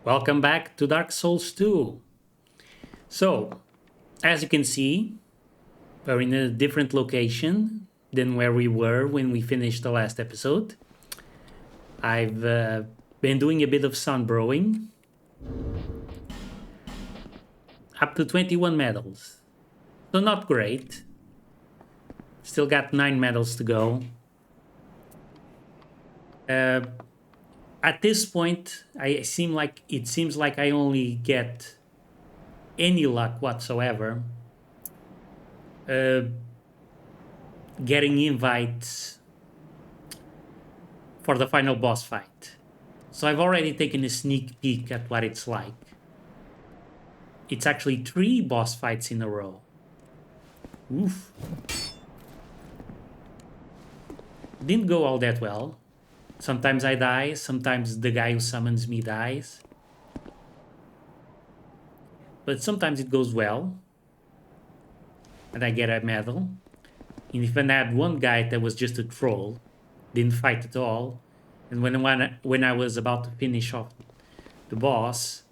Welcome back to Dark Souls 2. So, as you can see, we're in a different location than where we were when we finished the last episode. I've been doing a bit of sun brewing, up to 21 medals. So, not great. Still got 9 medals to go. Uh, at this point, it seems like I only get any luck whatsoever uh, getting invites for the final boss fight. So I've already taken a sneak peek at what it's like. It's actually 3 boss fights in a row. Oof. Didn't go all that well. Sometimes I die, sometimes the guy who summons me dies. But sometimes it goes well. And I get a medal. And even I had one guy that was just a troll, didn't fight at all. And when I was about to finish off the boss,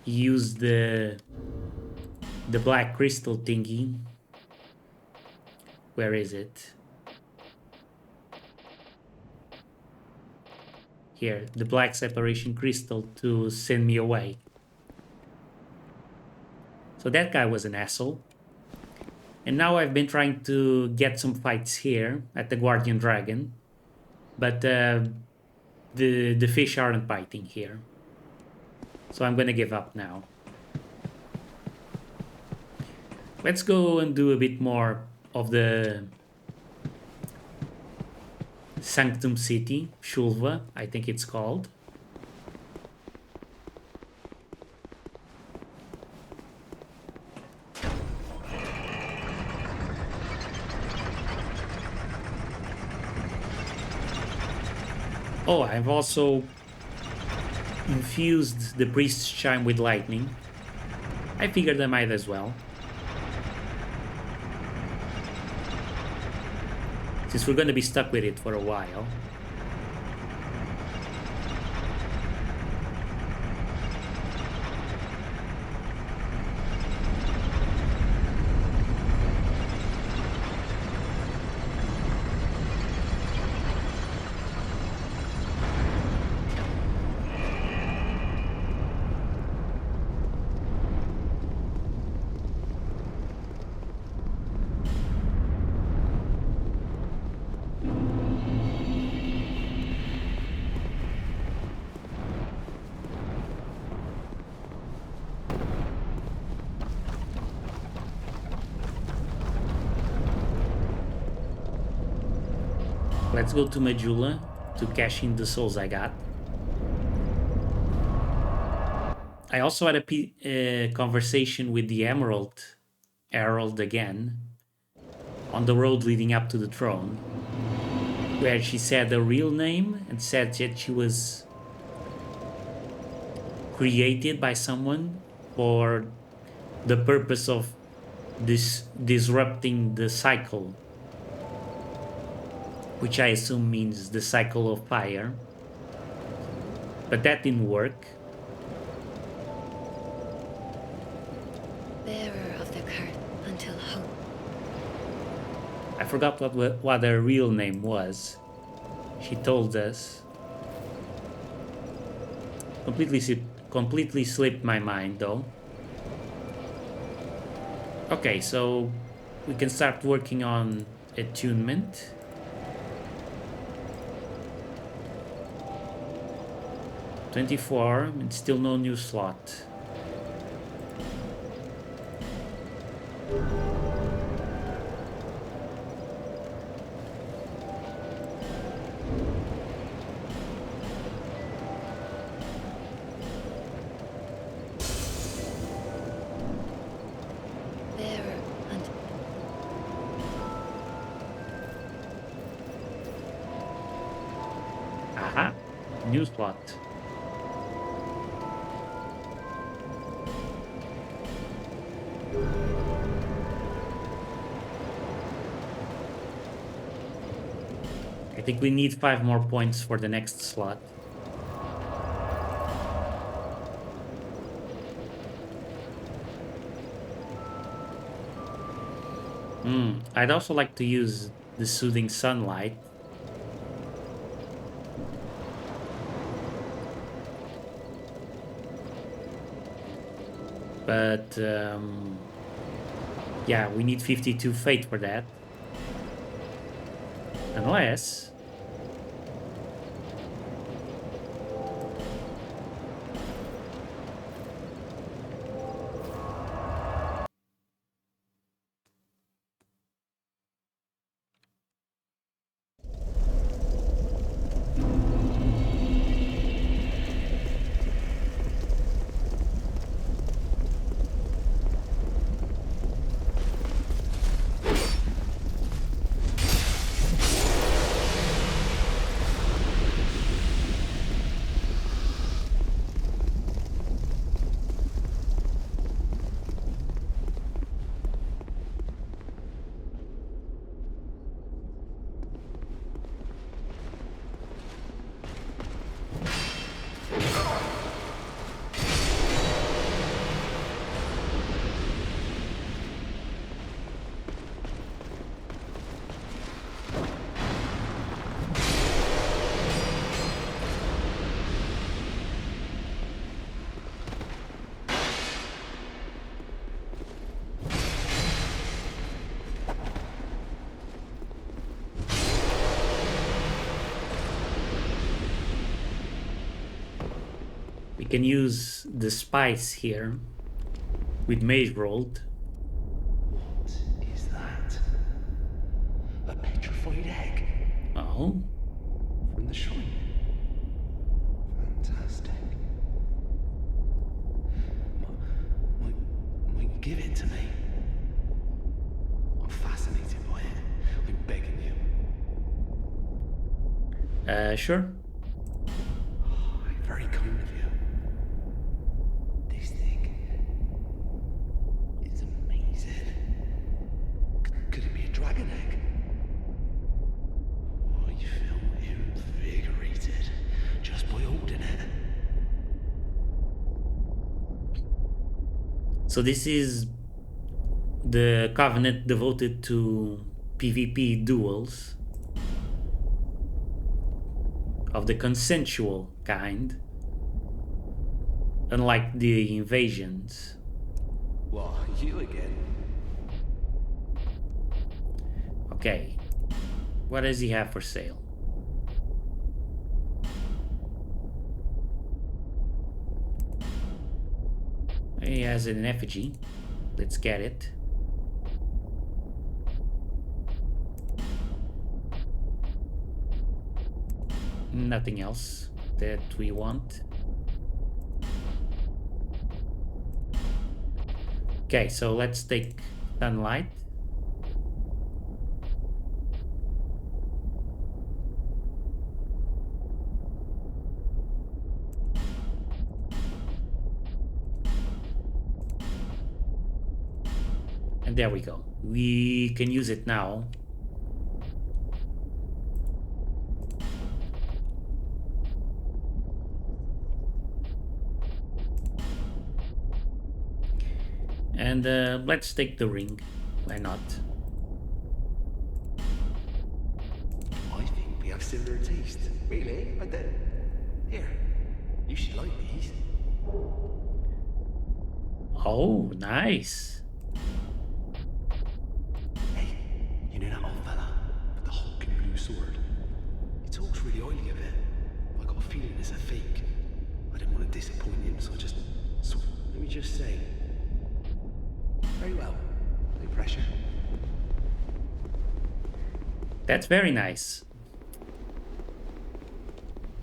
he used the black crystal thingy. Where is it? Here, the black separation crystal to send me away. So that guy was an asshole. And now I've been trying to get some fights here at the Guardian Dragon. But the fish aren't biting here. So I'm gonna give up now. Let's go and do a bit more of the Sanctum City, Shulva, I think it's called. Oh, I've also infused the priest's chime with lightning. I figured I might as well. Since we're gonna be stuck with it for a while. Let's go to Majula to cash in the souls I got. I also had a conversation with the Emerald Herald again on the road leading up to the throne, where she said her real name and said that she was created by someone for the purpose of disrupting the cycle, which I assume means the cycle of fire. But that didn't work. Bearer of the curse until hope. I forgot what her real name was. She told us. Completely slipped my mind though. Okay, so we can start working on attunement. $24 and still no new slot. Bearer and Aha, new slot. I think we need 5 more points for the next slot. I'd also like to use the soothing sunlight. But yeah, we need 52 fate for that. Unless... we can use the spice here with mage rolled. What is that? A petrified egg Oh, from the shrine. Fantastic. Might you give it to me? I'm fascinated by it. I'm begging you. sure. Very kind of you. This thing is amazing. Could it be a dragon egg? Oh, you feel invigorated just by holding it. So this is the covenant devoted to PvP duels of the consensual kind, unlike the invasions. What, you again? Okay, what does he have for sale? He has an effigy. Let's get it. Nothing else that we want. Okay, so let's take sunlight. And there we go. We can use it now. And let's take the ring. Why not? I think we have similar taste. Really? I do. Here, you should like these. Oh, nice. Hey, you know that old fella with the hulking blue sword? He talks really highly of it. I got a feeling it's a fake. I didn't want to disappoint him, so let me just say. Very well. No pressure. That's very nice.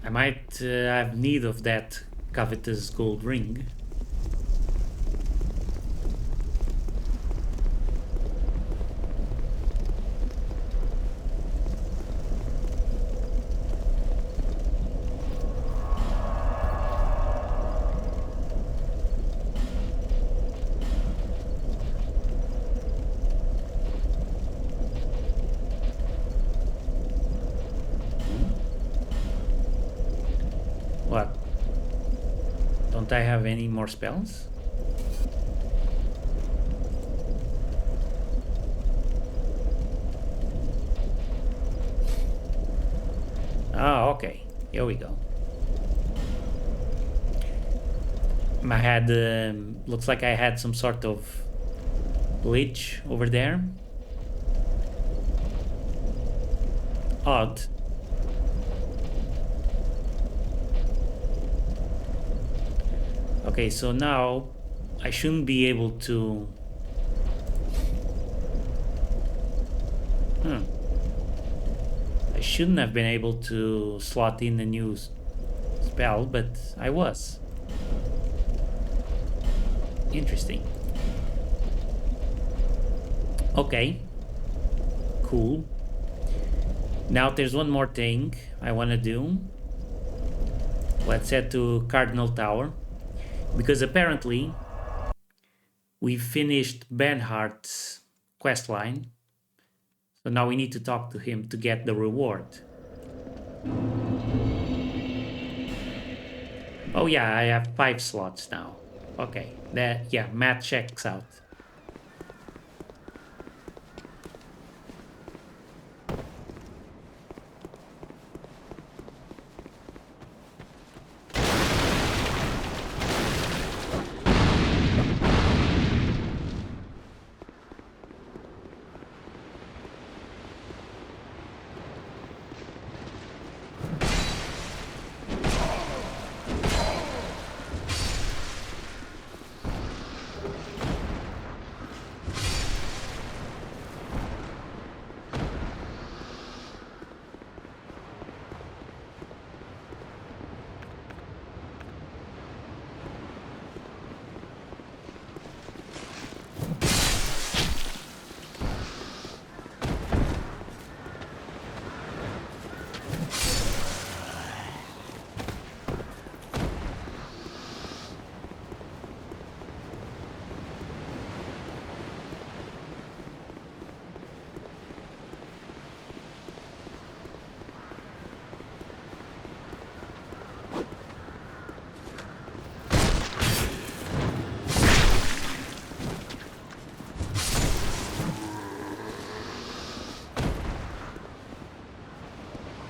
I might have need of that covetous gold ring. What? Don't I have any more spells? Oh, okay. Here we go. I had, looks like I had some sort of glitch over there. Odd. Okay, so now I shouldn't be able to... I shouldn't have been able to slot in a new spell, but I was. Interesting. Okay. Cool. Now there's one more thing I want to do. Let's head to Cardinal Tower. Because apparently we finished Benhart's questline. So now we need to talk to him to get the reward. Oh yeah, I have 5 slots now. Okay, that, yeah, math checks out.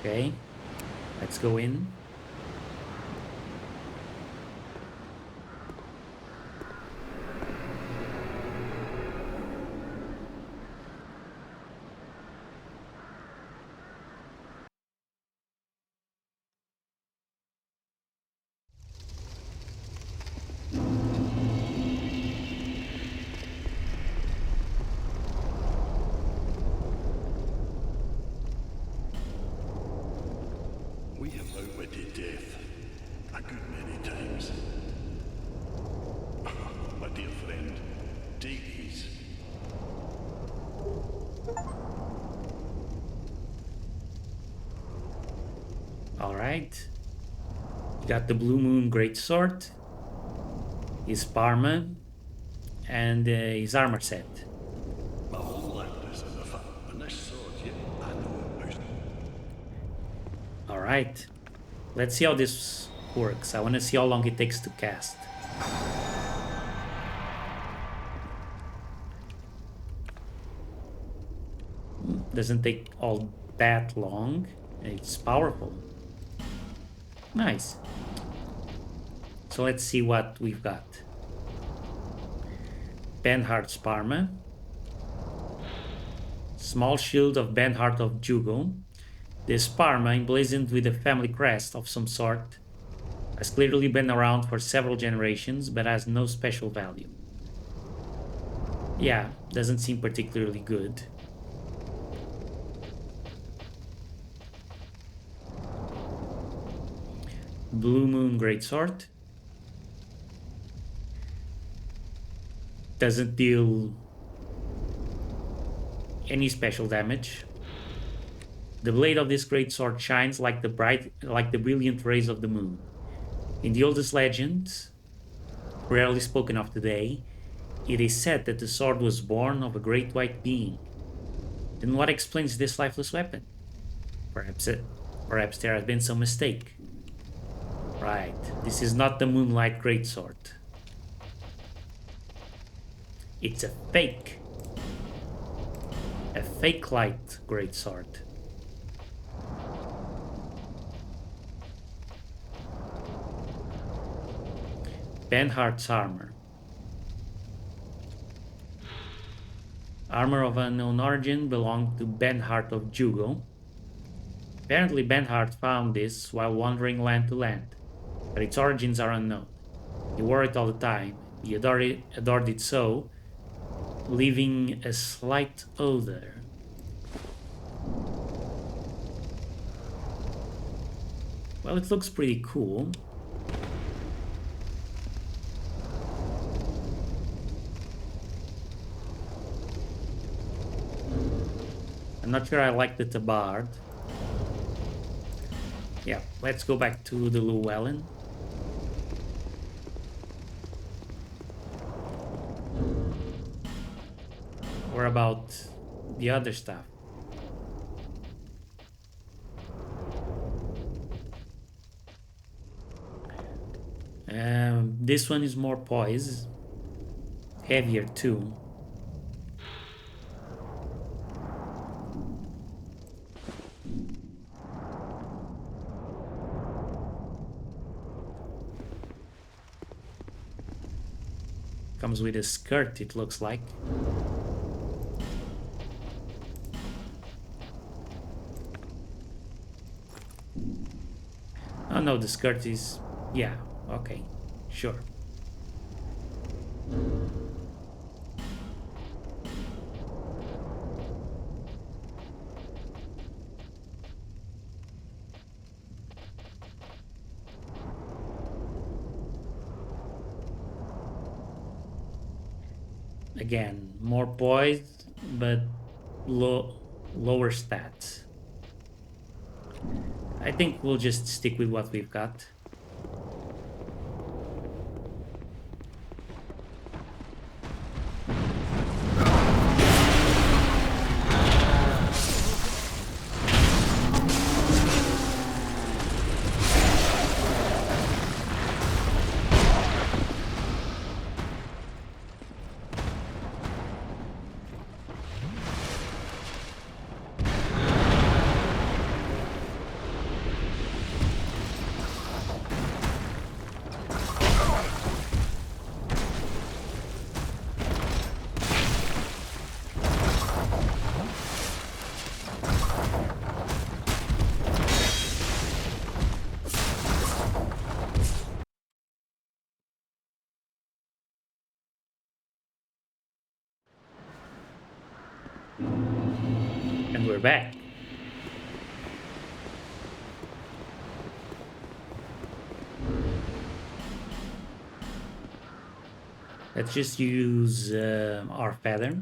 Okay, let's go in. We have outwitted death a good many times. My dear friend, take these. All right. You got the Blue Moon Greatsword, his Parma, and his armor set. My whole land is in the fat, and this sword, yeah, I know it. All right. Let's see how this works. I want to see how long it takes to cast. Doesn't take all that long. It's powerful. Nice. So let's see what we've got. Benhart's Parma. Small shield of Benhart of Jugo. This Parma, emblazoned with a family crest of some sort, has clearly been around for several generations, but has no special value. Yeah, doesn't seem particularly good. Blue Moon Greatsword. Doesn't deal any special damage. The blade of this great sword shines like the brilliant rays of the moon. In the oldest legends, rarely spoken of today, it is said that the sword was born of a great white being. Then what explains this lifeless weapon? Perhaps there has been some mistake. Right, this is not the Moonlight Greatsword. It's a fake. A fake light greatsword. Benhart's armor. Armor of unknown origin belonged to Benhart of Jugo. Apparently Benhart found this while wandering land to land, but its origins are unknown. He wore it all the time. He adored it so, leaving a slight odor. Well, it looks pretty cool. I'm not sure I like the tabard. Yeah, let's go back to the Llewellyn. Or about the other stuff? This one is more poise. Heavier too. Comes with a skirt, it looks like. Oh no, the skirt is... yeah, okay, sure. Again, more poised, but lower stats. I think we'll just stick with what we've got. And we're back. Let's just use our feather.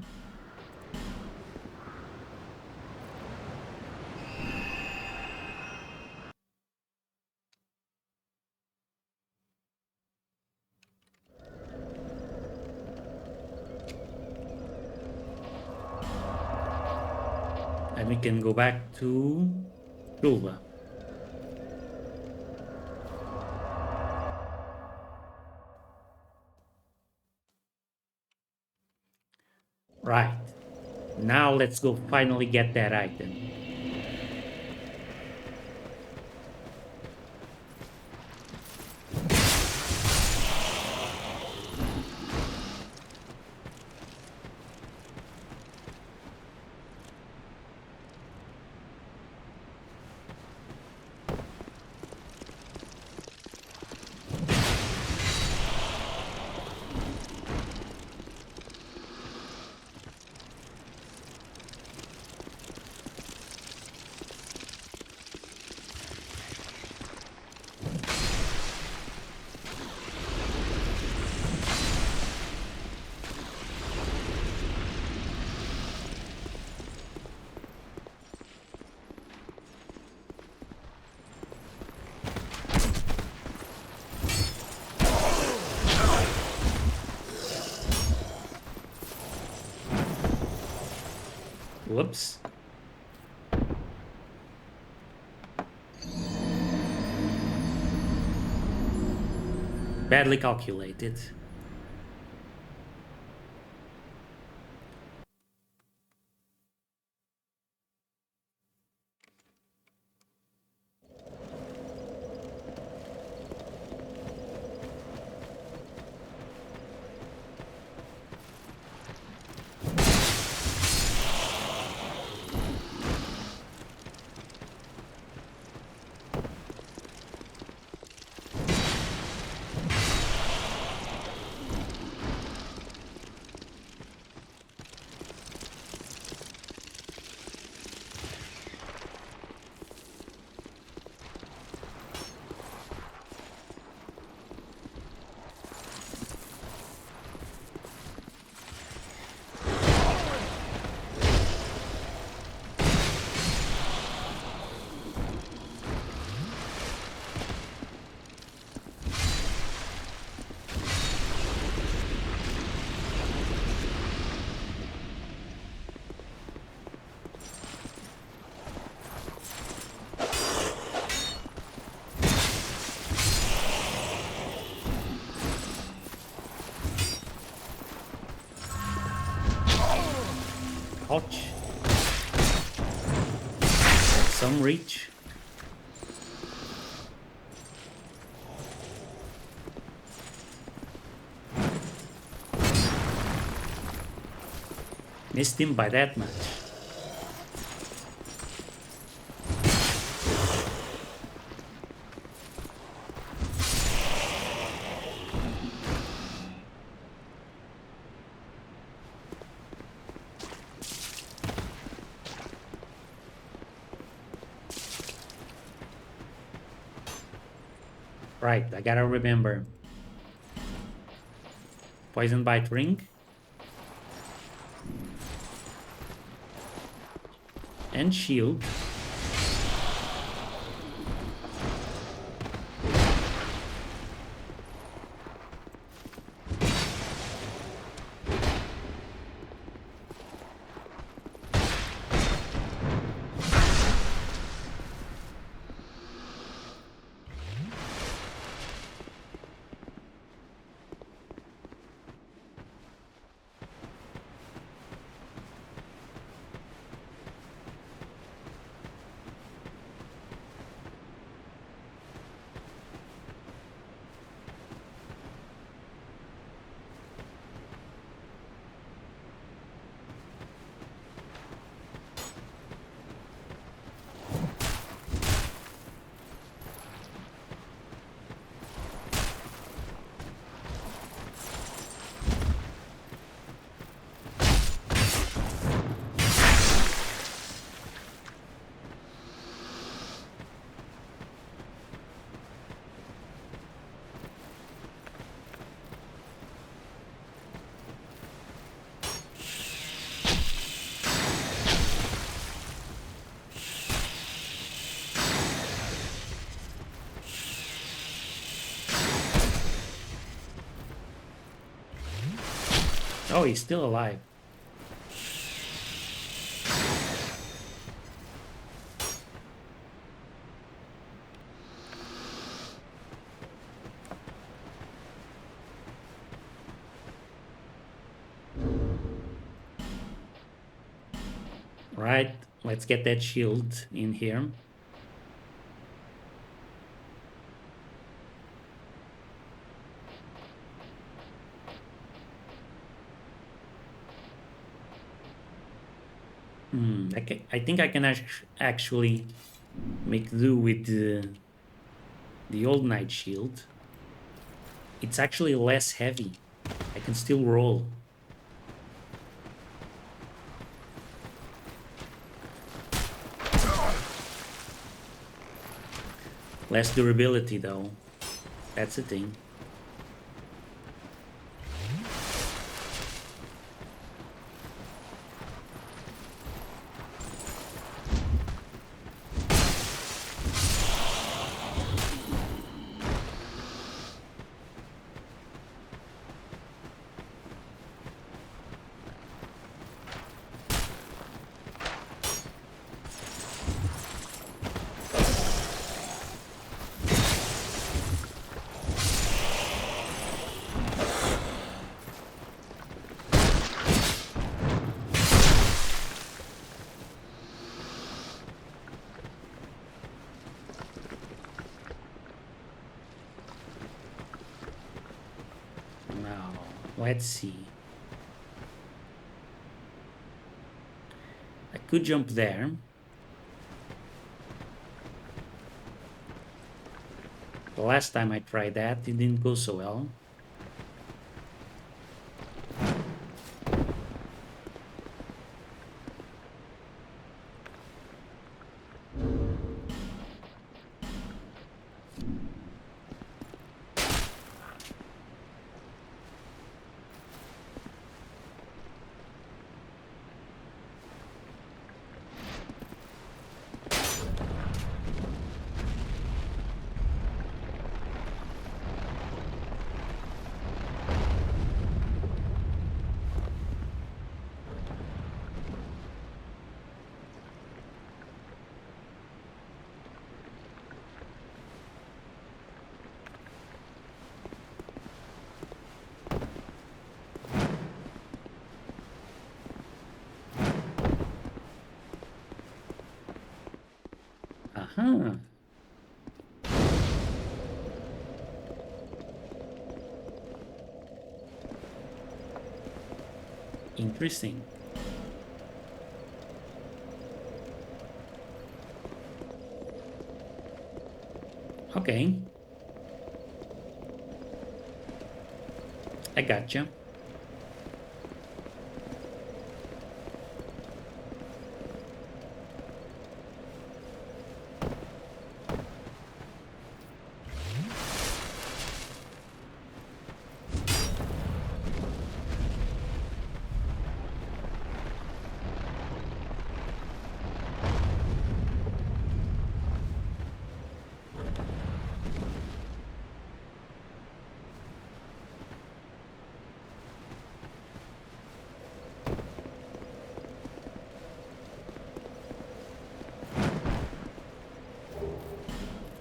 And we can go back to Shulva. Right. Now let's go finally get that item. Whoops. Badly calculated. Ouch. Some reach. Missed him by that much. Right, I gotta remember. Poison bite ring. And shield. Oh, he's still alive. Right, let's get that shield in here. I think I can actually make do with the old knight shield. It's actually less heavy. I can still roll. Less durability though. That's the thing. Let's see. I could jump there. The last time I tried that, it didn't go so well. Ah. Interesting. Okay. I gotcha.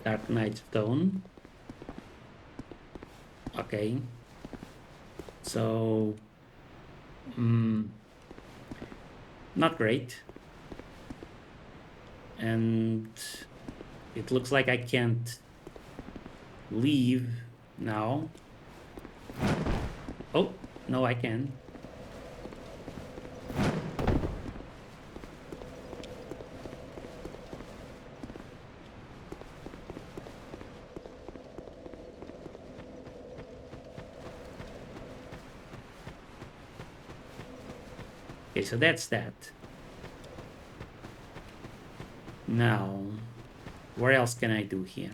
Dark Knight Stone. Okay. So, not great. And it looks like I can't leave now. Oh, no, I can. Okay, so that's that. Now, what else can I do here?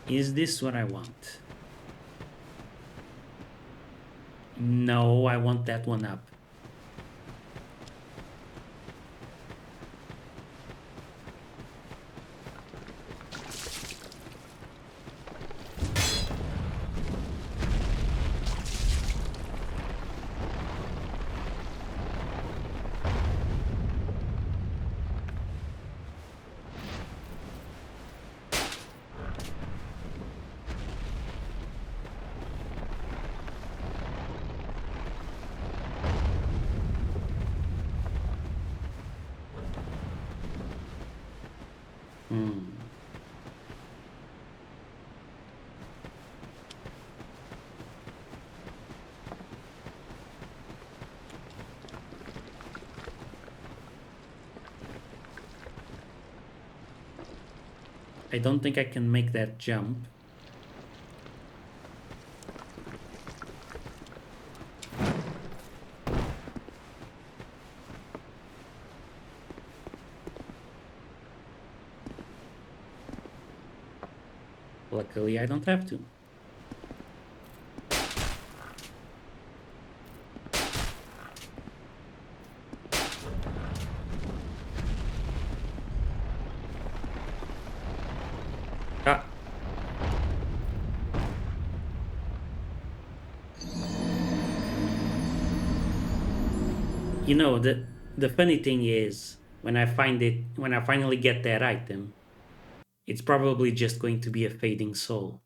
Is this what I want? No, I want that one up. I don't think I can make that jump. Luckily, I don't have to. Ah. You know, the funny thing is, when I finally get that item, it's probably just going to be a fading soul.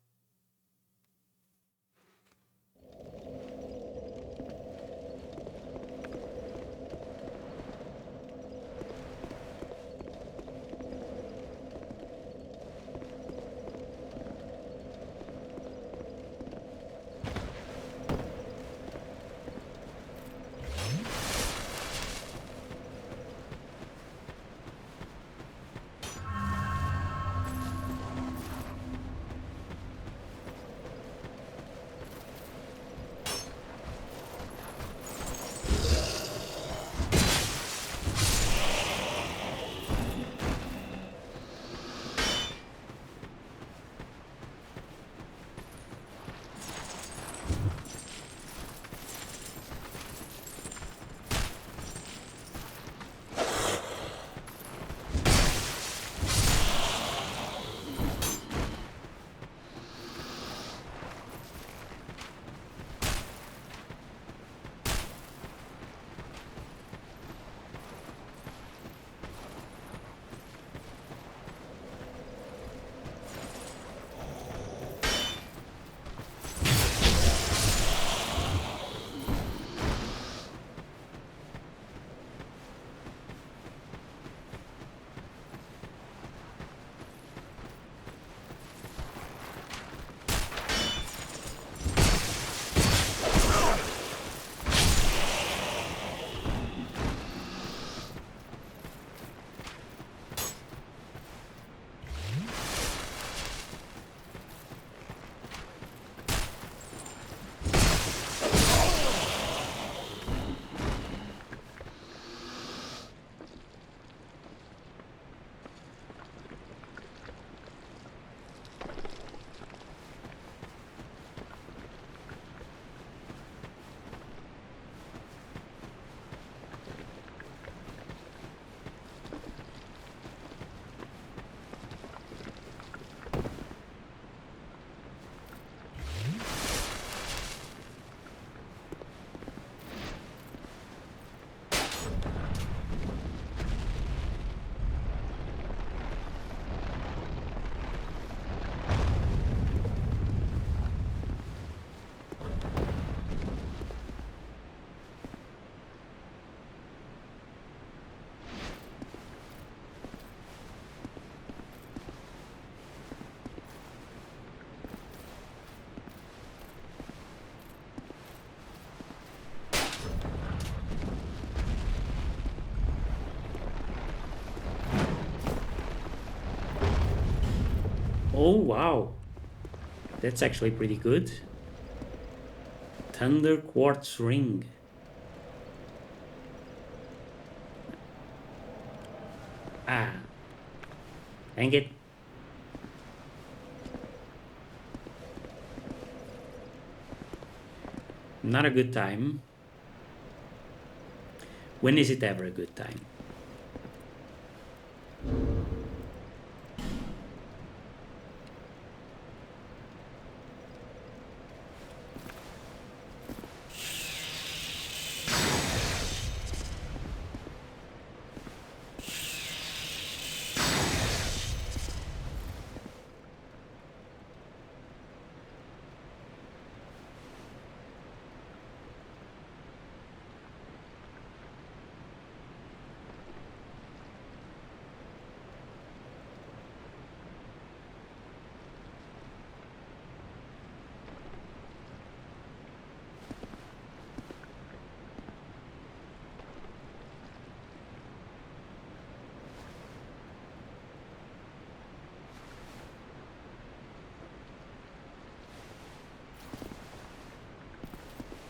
Oh, wow. That's actually pretty good. Thunder Quartz Ring. Ah. Dang it. Not a good time. When is it ever a good time?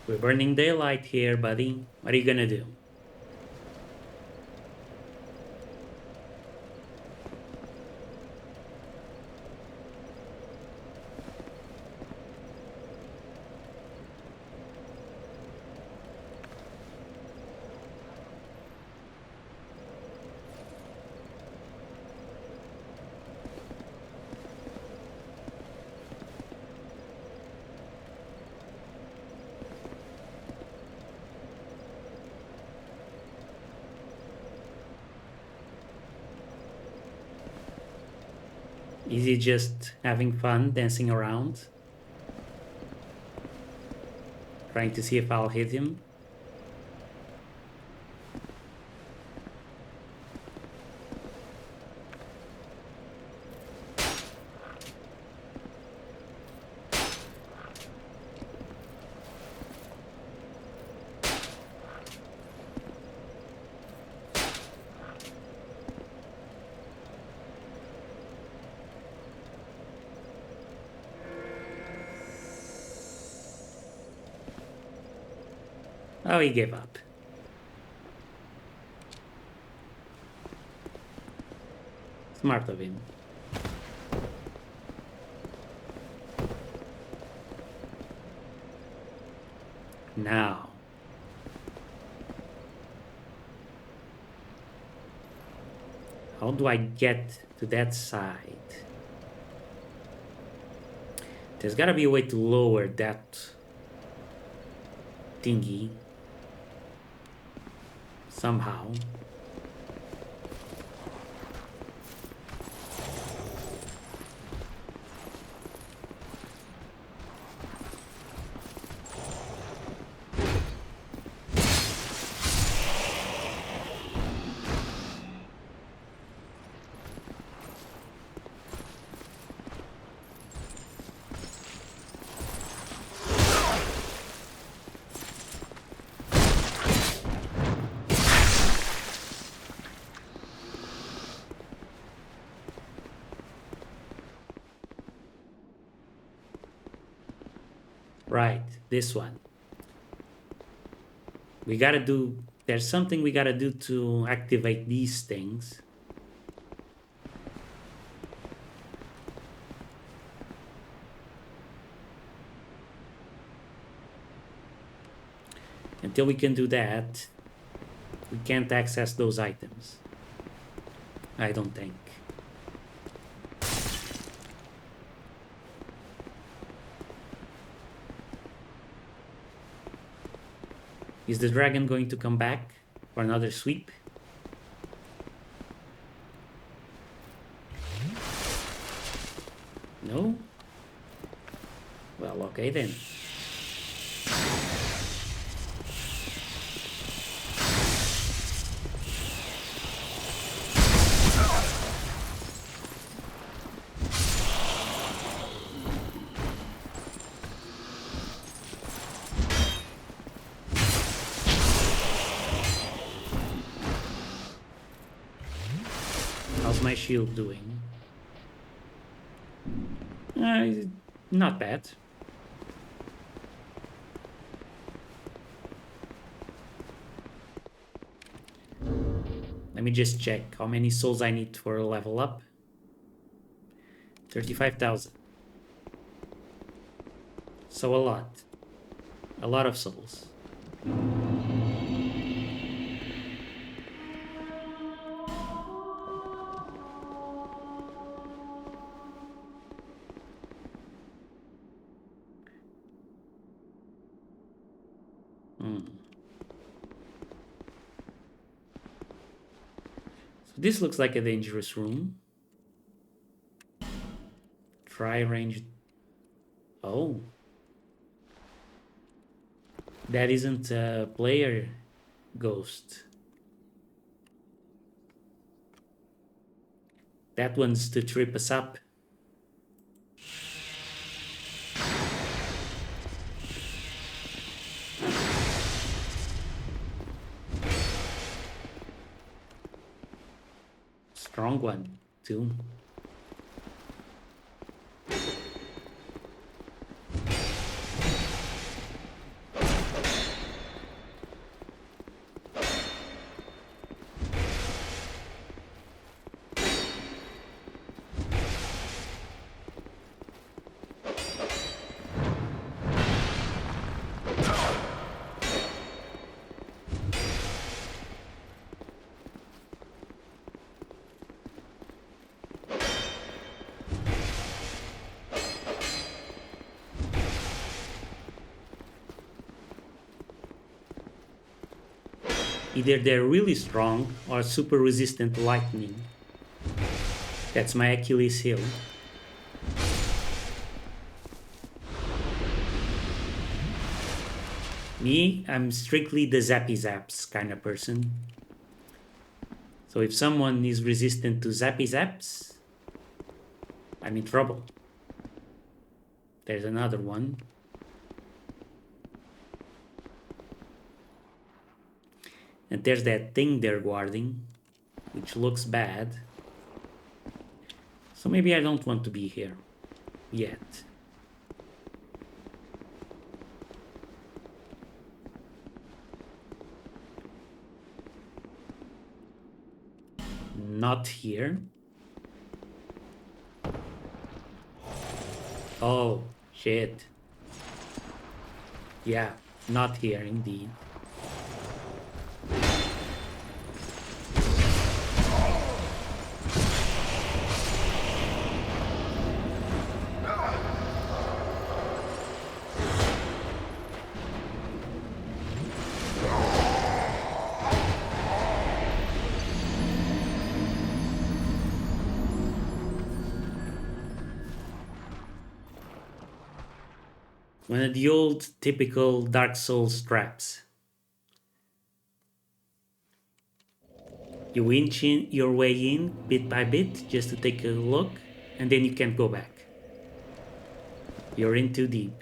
We're burning daylight here, buddy. What are you gonna do? Is he just having fun, dancing around? Trying to see if I'll hit him? Oh, he gave up. Smart of him. Now. How do I get to that side? There's gotta be a way to lower that thingy. Somehow. Right, this one. We gotta do, there's something we gotta do to activate these things. Until we can do that, we can't access those items. I don't think. Is the dragon going to come back for another sweep? No? Well, okay then. How's my shield doing? Not bad. Let me just check how many souls I need for a level up. 35,000. So a lot. A lot of souls. So this looks like a dangerous room. Try range. Oh. That isn't a player ghost. That one's to trip us up. Strong one, too. Either they're really strong or super resistant to lightning. That's my Achilles heel. Me, I'm strictly the zappy zaps kind of person. So if someone is resistant to zappy zaps, I'm in trouble. There's another one. And there's that thing they're guarding, which looks bad. So maybe I don't want to be here yet. Not here. Oh, shit. Yeah, not here indeed. One of the old typical Dark Souls traps. You inch your way in bit by bit just to take a look, and then you can't go back. You're in too deep.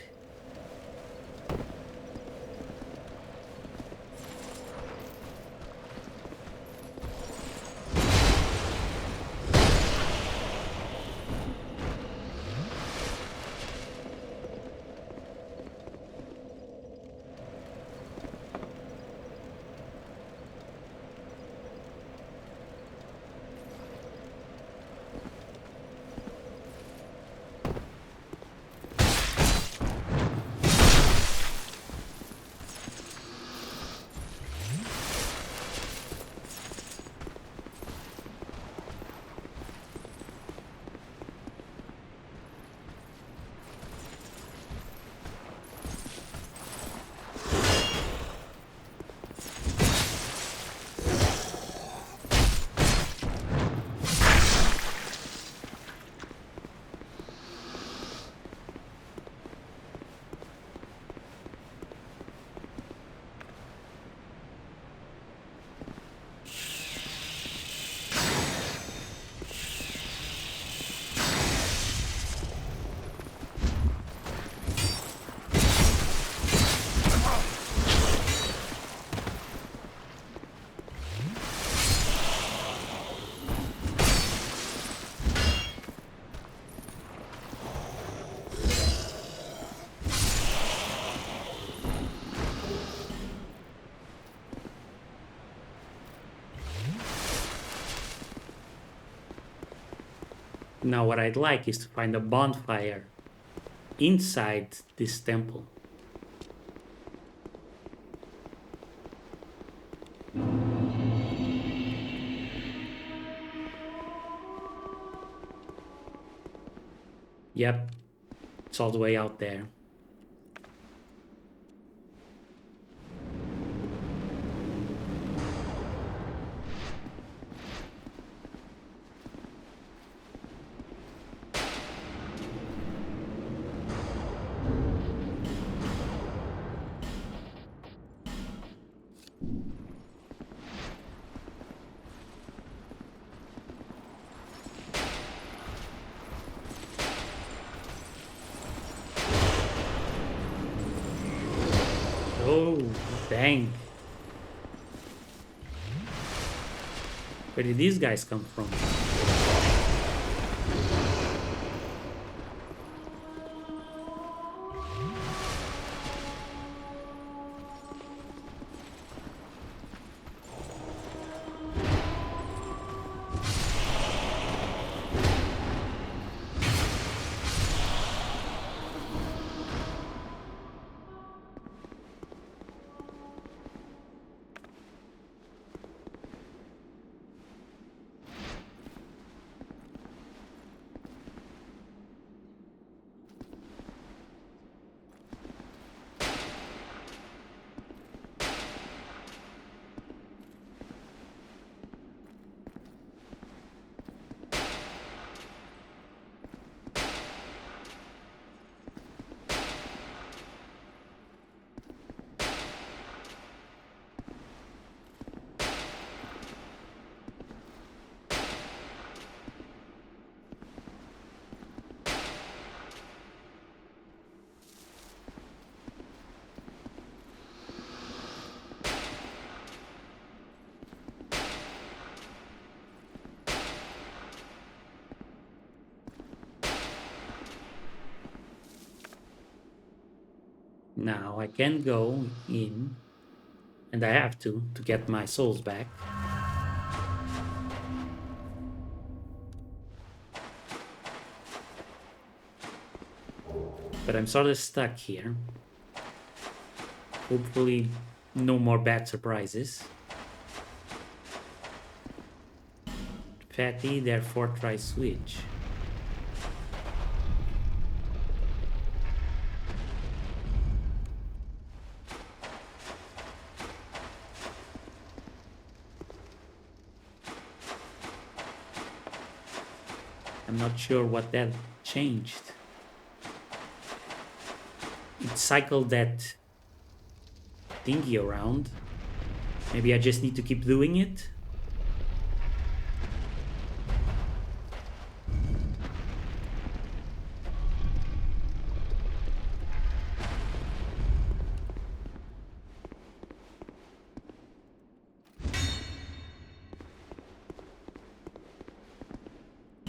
Now what I'd like is to find a bonfire inside this temple. Yep, it's all the way out there. Oh, dang. Where did these guys come from? Now I can go in, and I have to get my souls back. But I'm sort of stuck here. Hopefully no more bad surprises. Fatty, therefore try switch. I'm not sure what that changed. It cycled that thingy around. Maybe I just need to keep doing it.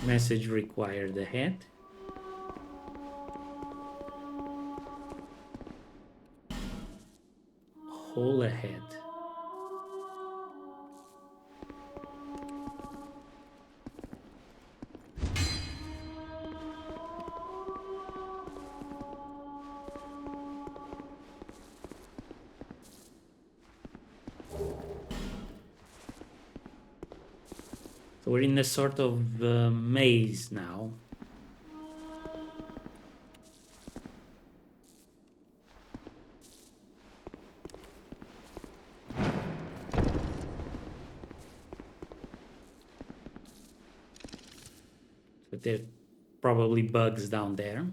Message required ahead. Hole ahead. So we're in a sort of maze now. But there are probably bugs down there.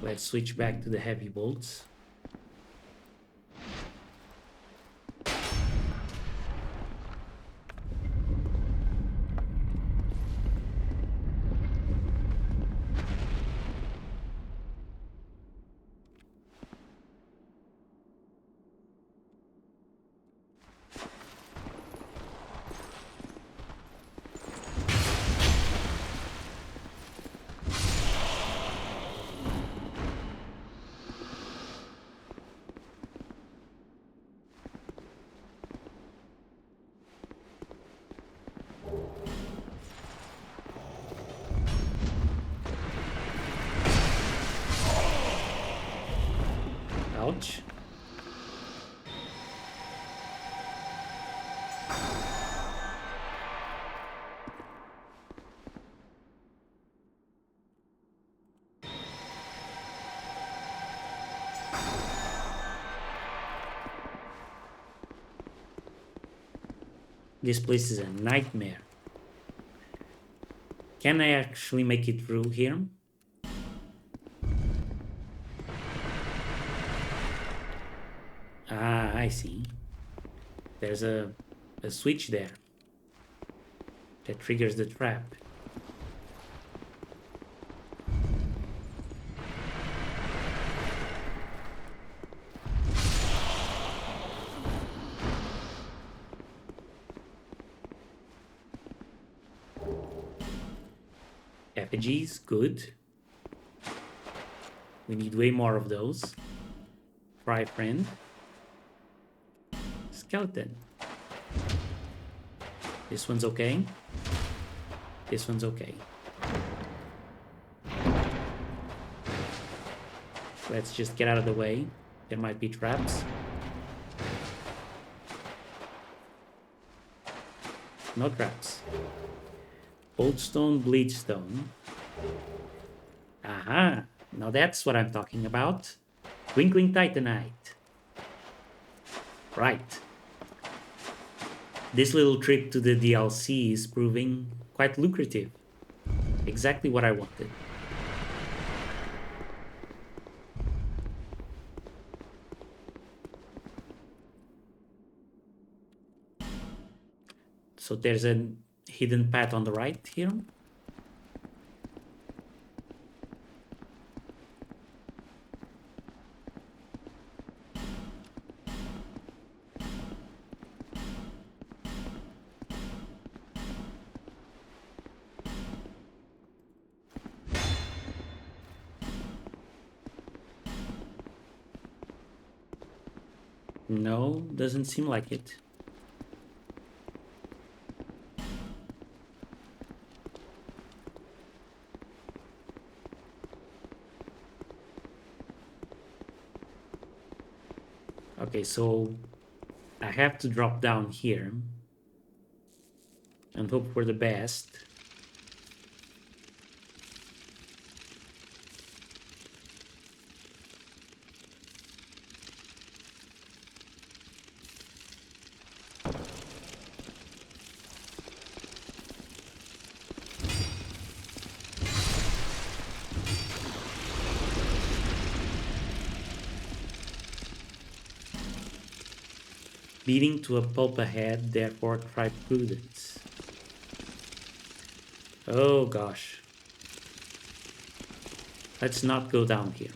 Let's switch back to the heavy bolts. Ouch. This place is a nightmare. Can I actually make it through here? Ah, I see. There's a switch there that triggers the trap. Effigies, good. We need way more of those. Fry friend. Skeleton. This one's okay. This one's okay. Let's just get out of the way. There might be traps. No traps. Old stone, bleach stone. Aha! Now that's what I'm talking about. Twinkling titanite. Right. This little trick to the DLC is proving quite lucrative. Exactly what I wanted. So there's a hidden path on the right here. No, doesn't seem like it. Okay, so I have to drop down here and hope for the best. Beating to a pulp ahead, therefore try prudence. Oh gosh. Let's not go down here.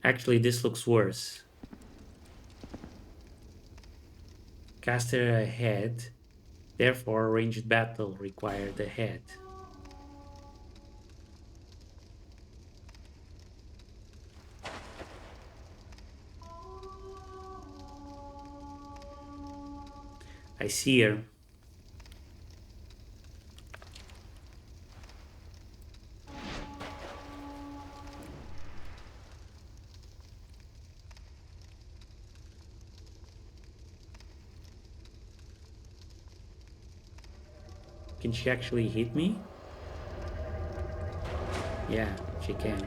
Actually, this looks worse. Caster ahead, therefore ranged battle required ahead. I see her. Can she actually hit me? Yeah, she can.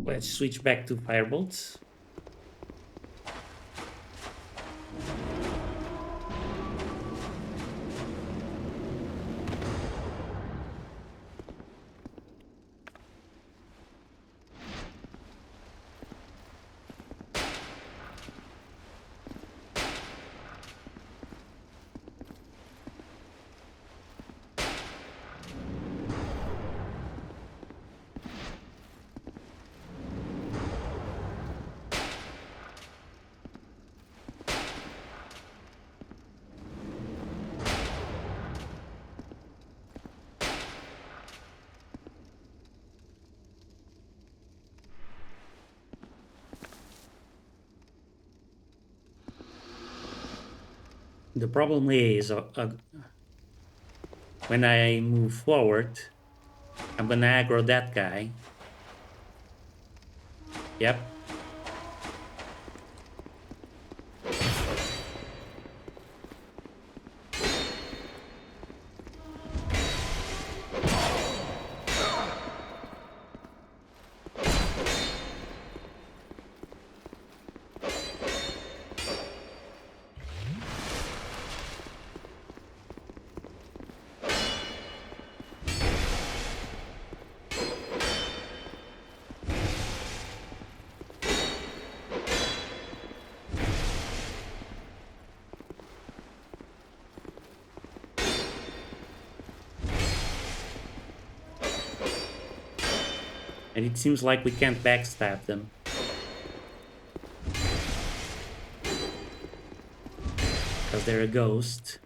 Let's switch back to firebolts. The problem is when I move forward, I'm gonna aggro that guy. Yep. And it seems like we can't backstab them. Because they're a ghost.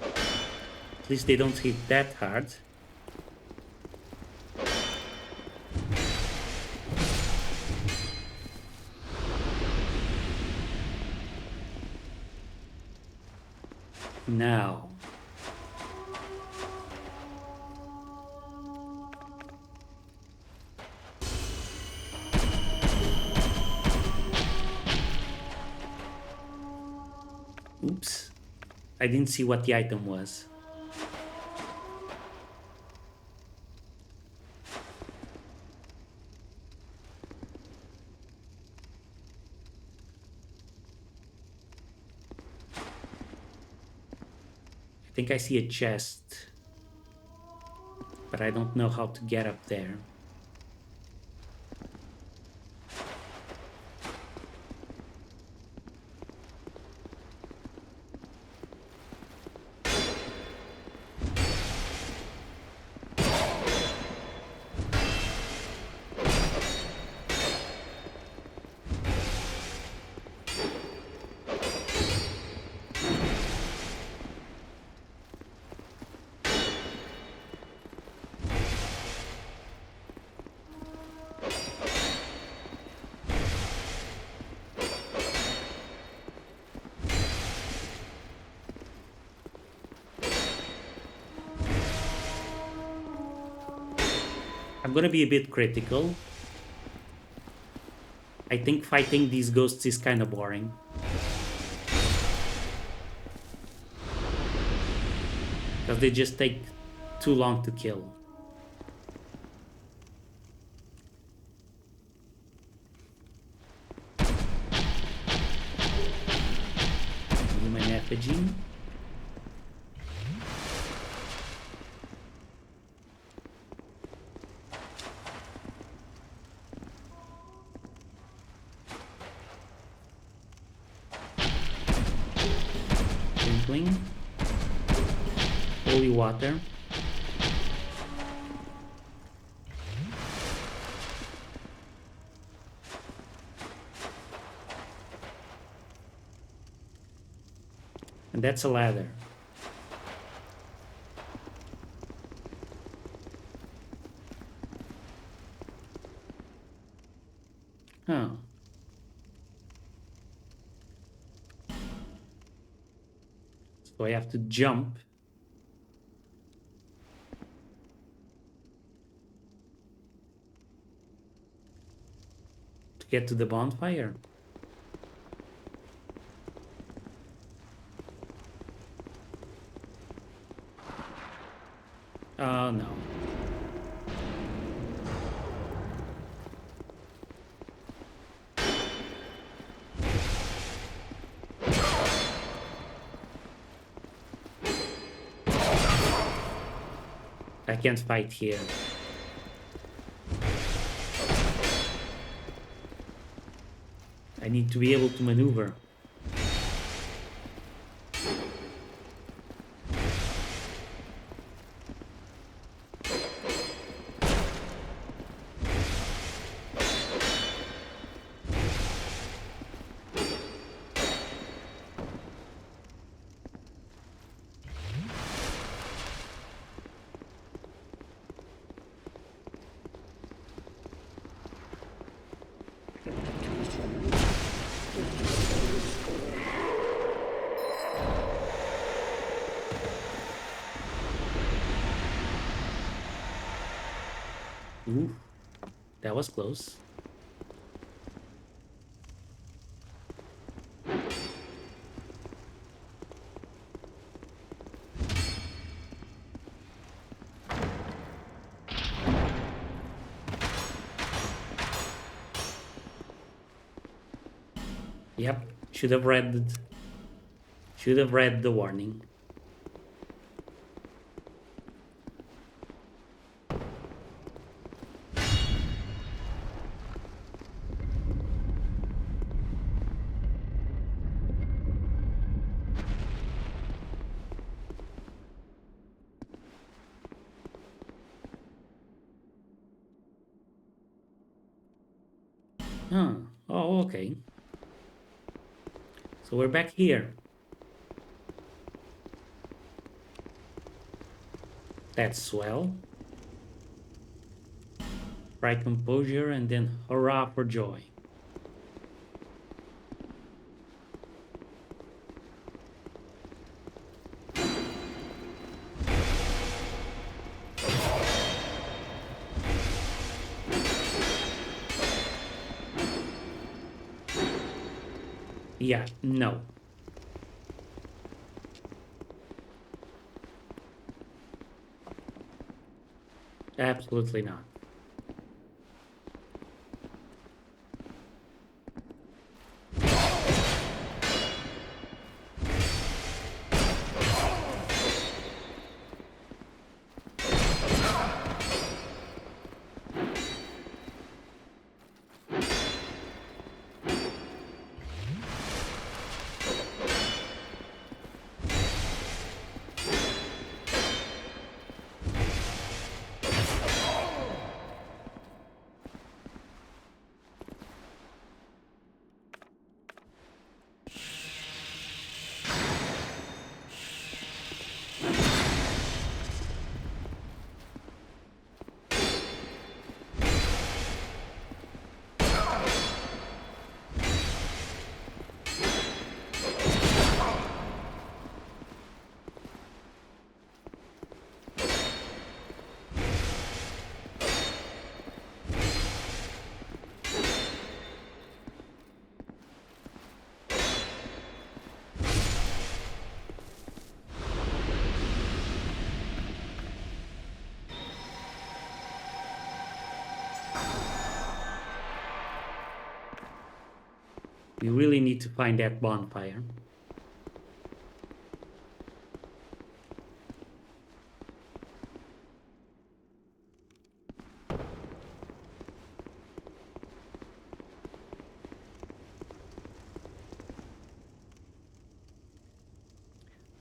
At least they don't hit that hard. Now. Oops. I didn't see what the item was. I think I see a chest. But I don't know how to get up there. I'm gonna be a bit critical. I think fighting these ghosts is kind of boring. Because they just take too long to kill. Human effigy. Twinkling. Holy water. And that's a ladder. Huh. So I have to jump. To get to the bonfire. Oh no. I can't fight here. I need to be able to maneuver. Ooh, that was close. Yep, should have read the warning. Huh. Oh, okay. So we're back here. That's swell. Right composure and then hurrah for joy. Yeah, no. Absolutely not. We really need to find that bonfire.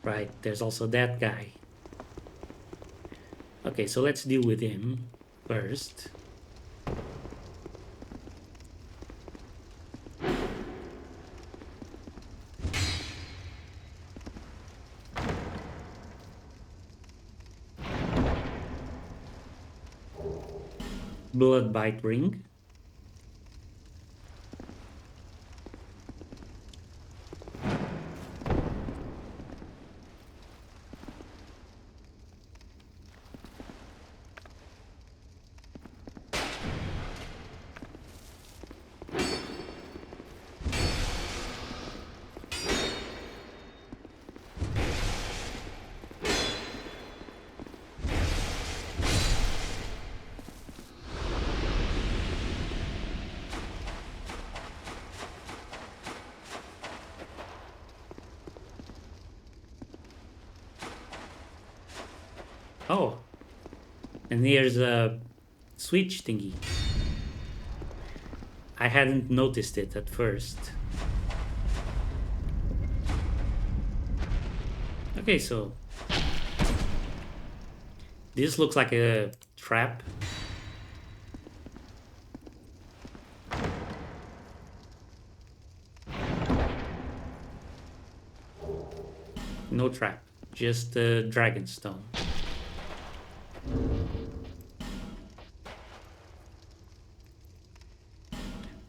Right, there's also that guy. Okay, so let's deal with him first. Blood bite ring. Oh, and here's a switch thingy. I hadn't noticed it at first. Okay, so this looks like a trap. No trap, just a dragon stone.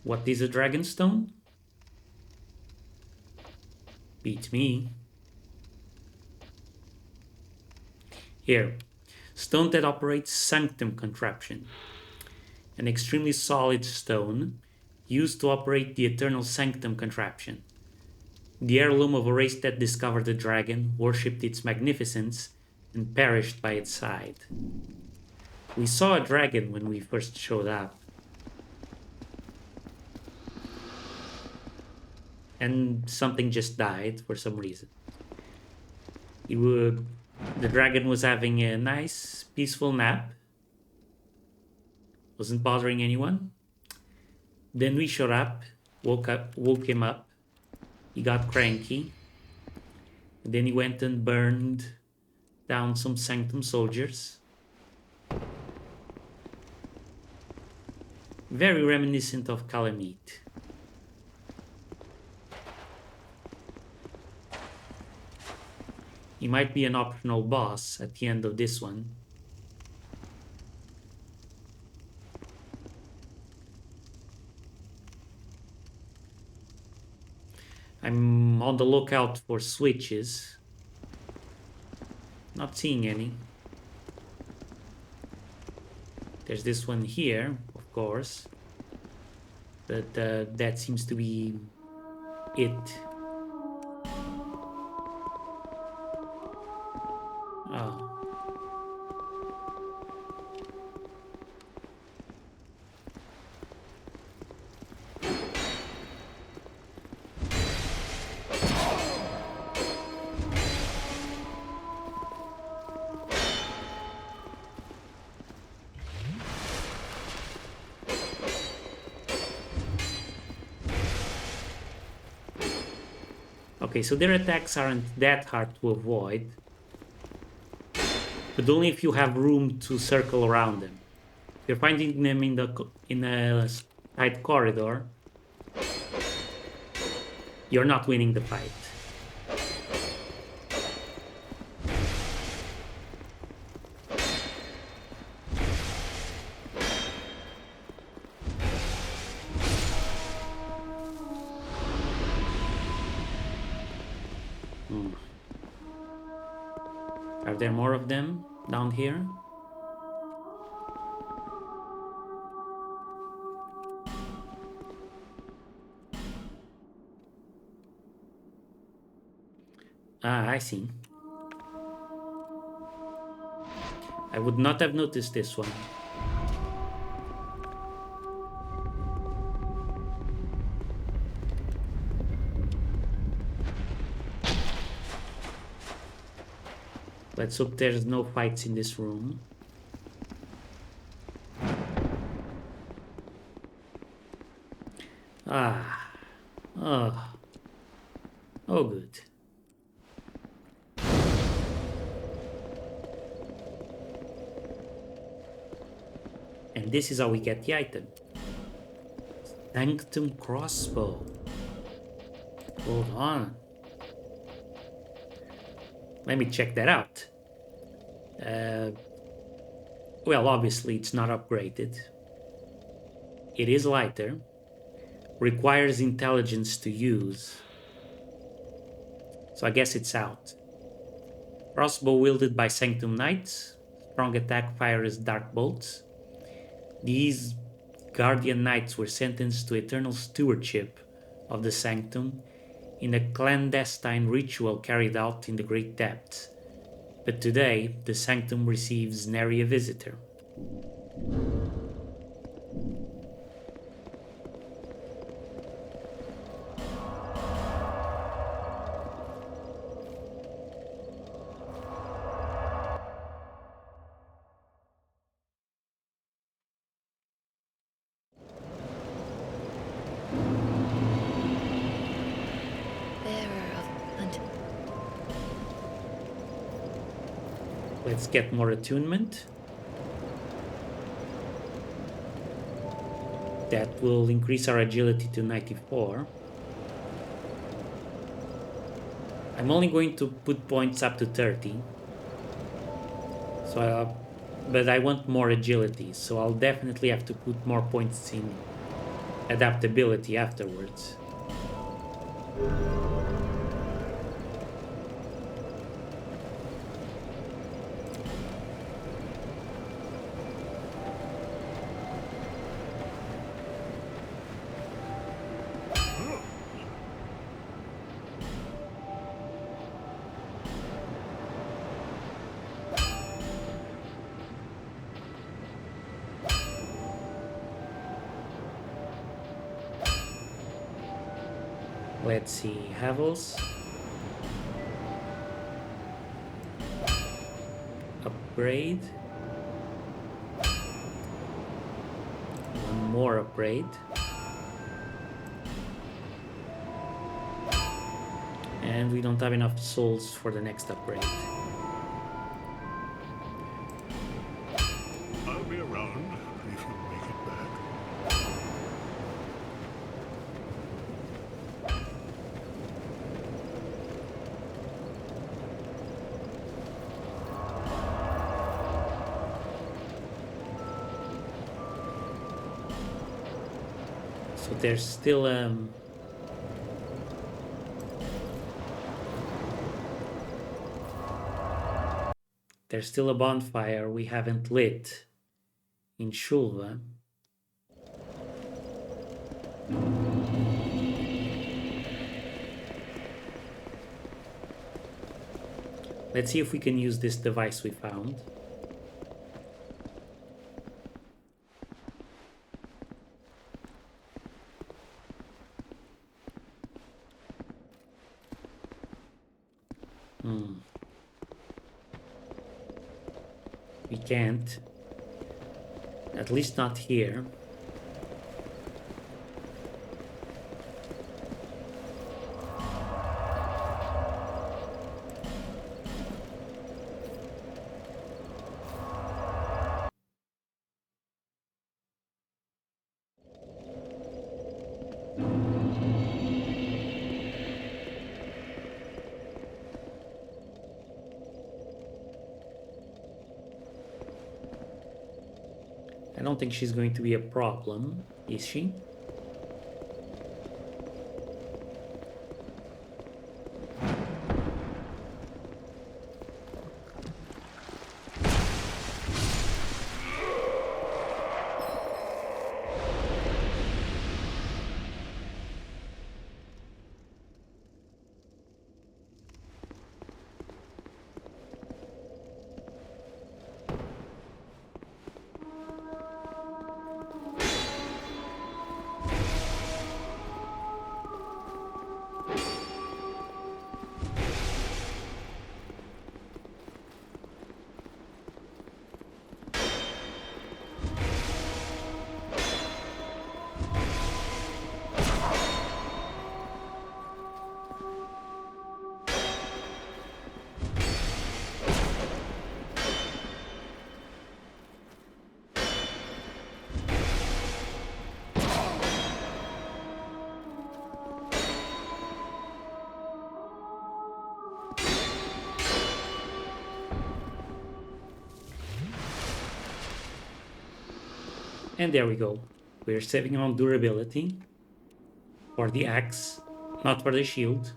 What is a dragon stone? Beats me. Here, stone that operates sanctum contraption. an extremely solid stone used to operate the Eternal Sanctum contraption. The heirloom of a race that discovered the dragon, worshipped its magnificence, and perished by its side. We saw a dragon when we first showed up. And something just died for some reason. The dragon was having a nice, peaceful nap. Wasn't bothering anyone. Then we showed up, woke him up. He got cranky. And then he went and burned down some Sanctum soldiers. Very reminiscent of Calamite. He might be an optional boss at the end of this one. I'm on the lookout for switches. Not seeing any. There's this one here, of course. But that seems to be it. Oh. Okay, so their attacks aren't that hard to avoid, but only if you have room to circle around them. If you're finding them in a tight corridor, you're not winning the fight. Are there more of them down here? Ah, I see. I would not have noticed this one. Let's hope there's no fights in this room. Ah. Oh. Oh, good. And this is how we get the item. Sanctum crossbow. Hold on. Let me check that out. Well, obviously it's not upgraded. It is lighter. Requires intelligence to use. So I guess it's out. Crossbow wielded by Sanctum Knights. Strong attack fires dark bolts. These Guardian Knights were sentenced to eternal stewardship of the Sanctum in a clandestine ritual carried out in the Great Depths. But today, the Sanctum receives nary a visitor. Let's get more attunement. That will increase our agility to 94. I'm only going to put points up to 30. So, but I want more agility, so I'll definitely have to put more points in adaptability afterwards. Let's see, Havels. Upgrade. One more upgrade. And we don't have enough souls for the next upgrade. I'll be around if you make it back. So there's still there's still a bonfire we haven't lit in Shulva. Let's see if we can use this device we found. We can't. At least not here. I don't think she's going to be a problem, is she? And there we go. We're saving on durability for the axe, not for the shield.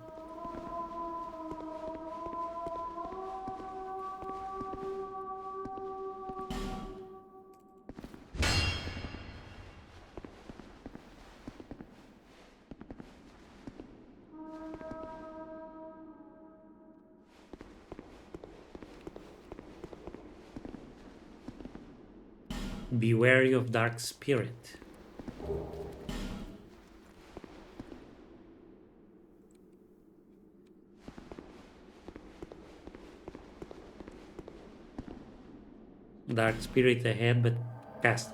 Be wary of dark spirit. Dark spirit ahead, but past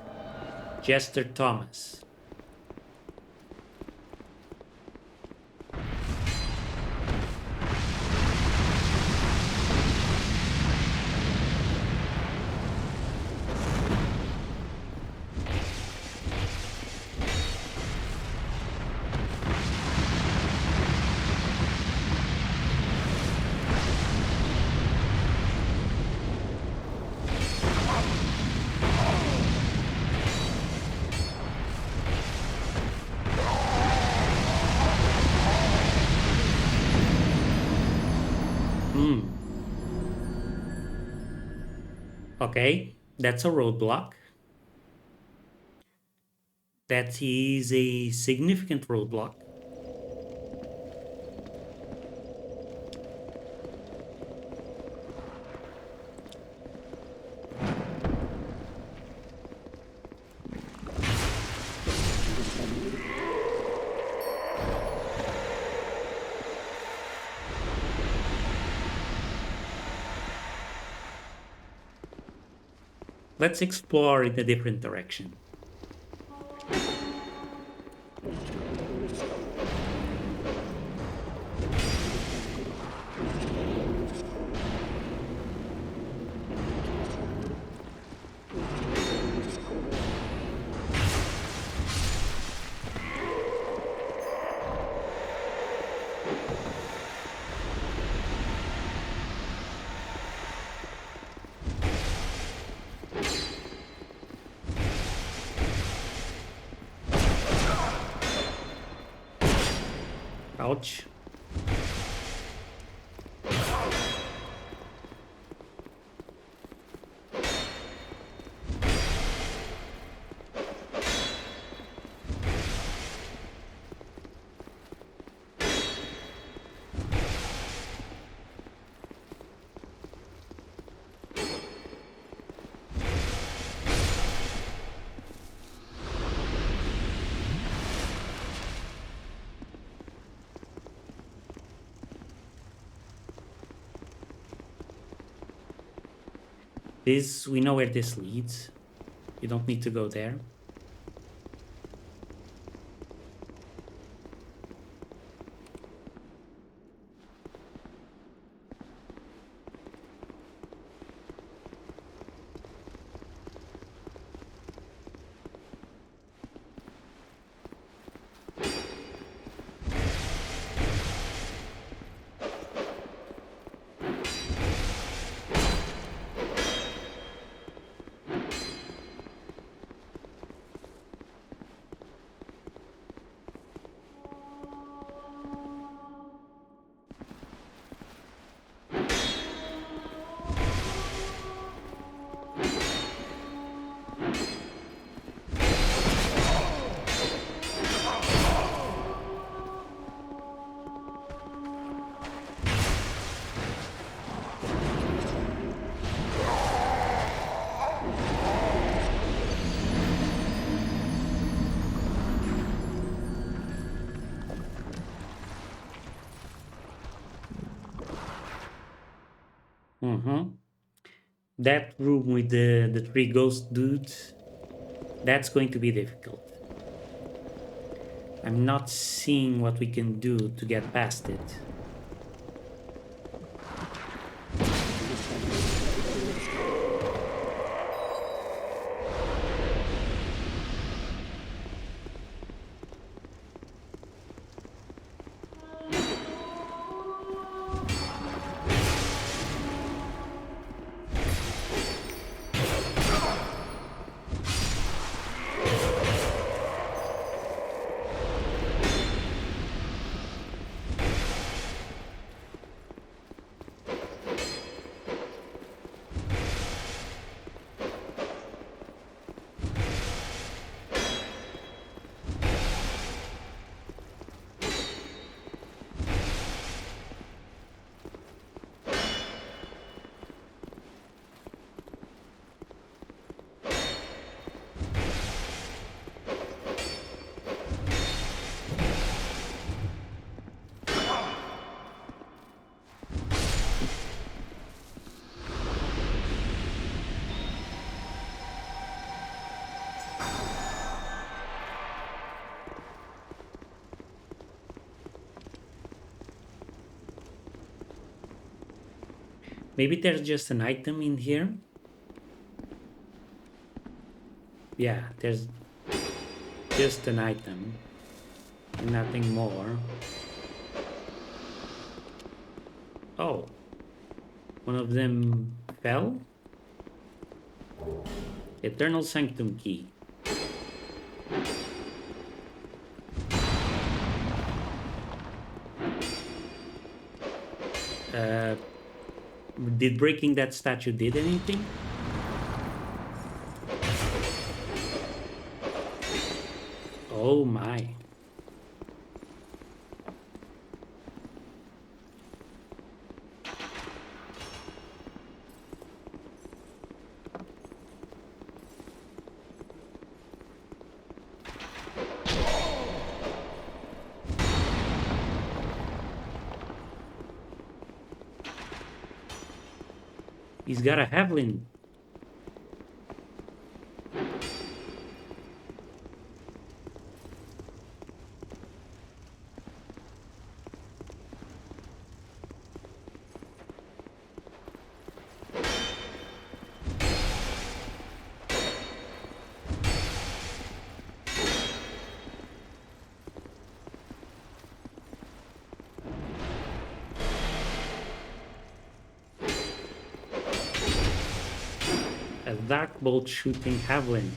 Jester Thomas. Okay, that's a roadblock. That is a significant roadblock. Let's explore in a different direction. Ouch. This, we know where this leads. You don't need to go there. Mm-hmm. That room with the three ghost dudes, that's going to be difficult. I'm not seeing what we can do to get past it. Maybe there's just an item in here. Yeah, there's just an item. Nothing more. Oh. One of them fell? Eternal Sanctum Key. Did breaking that statue did anything? Oh my. He's got a javelin. dark bolt shooting javelin.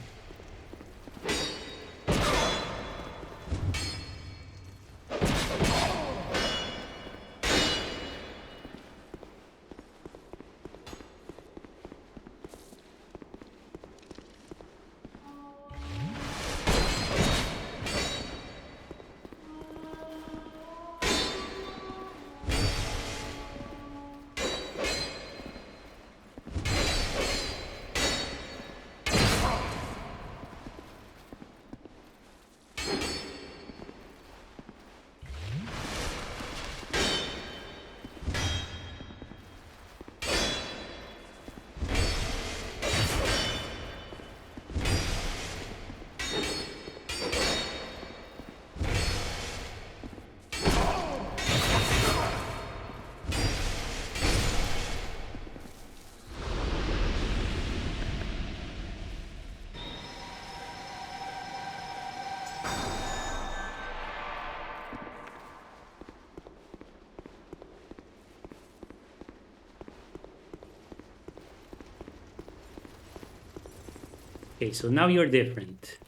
Okay, so now you're different.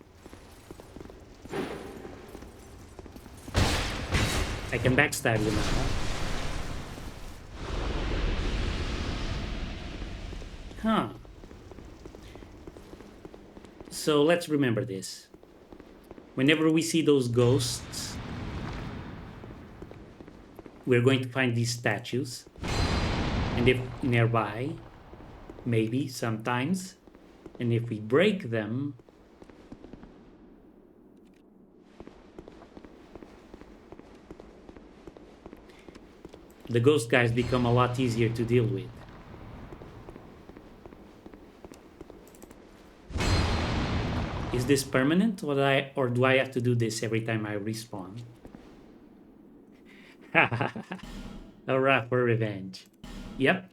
I can backstab you now. Huh. So let's remember this. Whenever we see those ghosts, we're going to find these statues. And if nearby, maybe sometimes, and if we break them, the ghost guys become a lot easier to deal with. Is this permanent, or do I have to do this every time I respawn? Hurrah for revenge. Yep,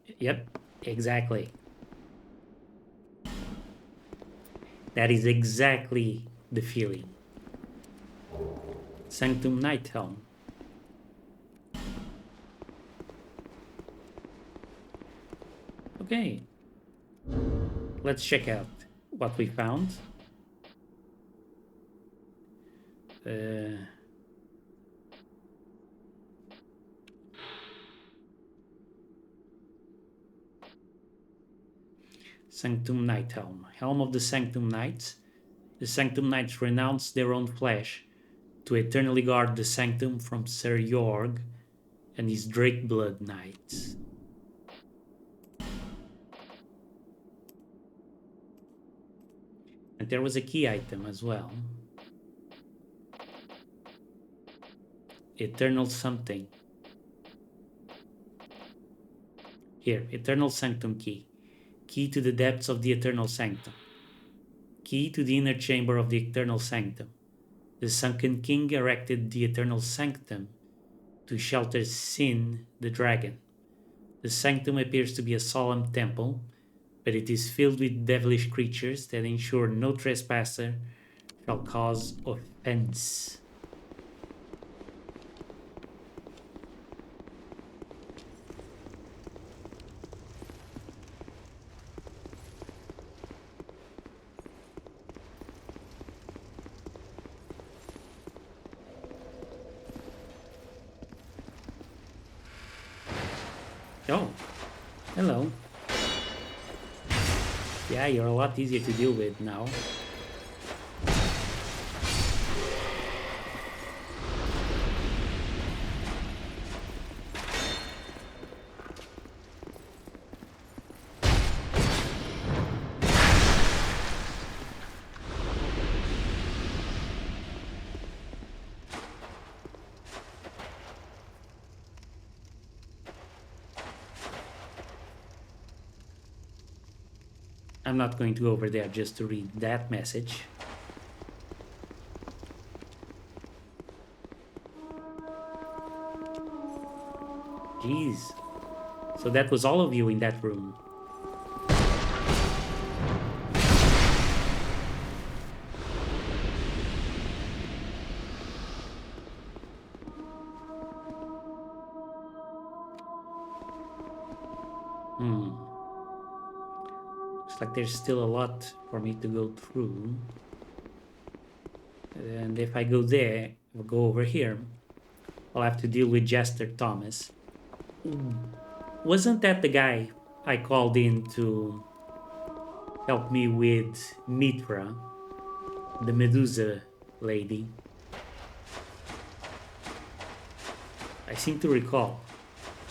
exactly. That is exactly the feeling. Sanctum Night Helm. Okay. Let's check out what we found. Sanctum Night Helm. Helm of the Sanctum Knights. The Sanctum Knights renounce their own flesh to eternally guard the Sanctum from Sir Jorg and his Drakeblood Knights. And there was a key item as well. Eternal something. Here, Eternal Sanctum Key. Key to the depths of the Eternal Sanctum. Key to the inner chamber of the Eternal Sanctum. The Sunken King erected the Eternal Sanctum to shelter Sin, the dragon. The sanctum appears to be a solemn temple, but it is filled with devilish creatures that ensure no trespasser shall cause offense. Oh, hello. Yeah, you're a lot easier to deal with now. I'm not going to go over there just to read that message. Jeez. So that was all of you in that room. Looks like there's still a lot for me to go through. And if I go there, I'll go over here, I'll have to deal with Jester Thomas. Wasn't that the guy I called in to help me with Mitra, the Medusa lady? I seem to recall.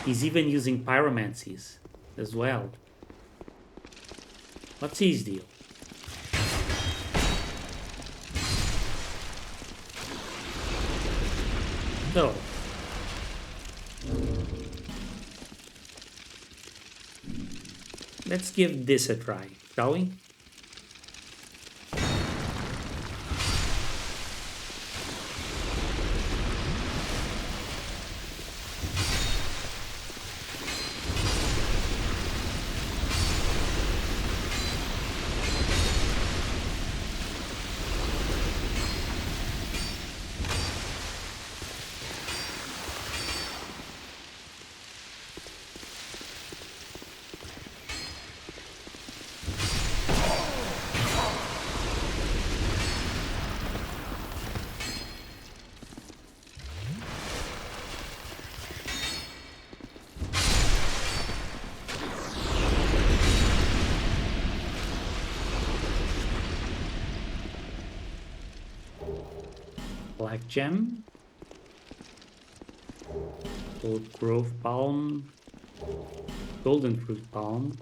He's even using pyromancies as well. What's his deal? So, let's give this a try, shall we? Black gem, old grove palm, golden fruit palm,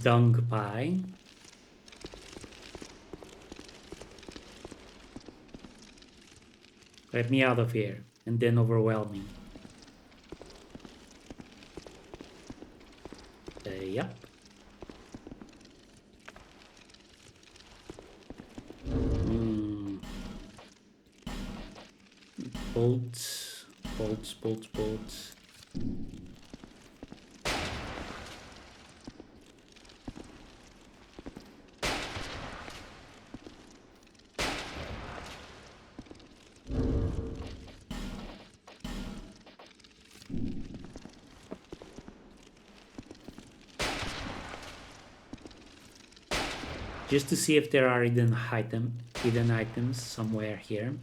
dung pie, let me out of here and then overwhelming. Yep. Bolts, bolts, bolts, bolts. Just to see if there are hidden items somewhere here.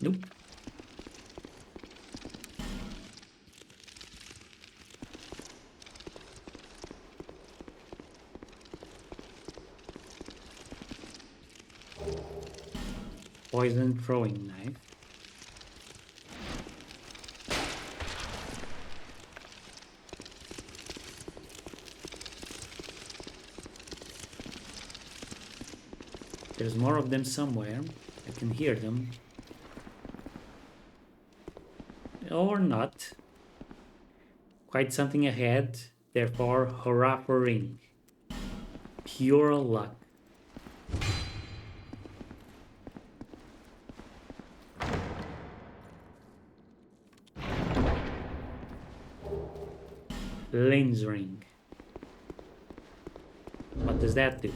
Nope. Poison throwing knife. There's more of them somewhere. I can hear them. Or not. Quite something ahead. Therefore, hurrah for ring. Pure luck. Lens ring. What does that do?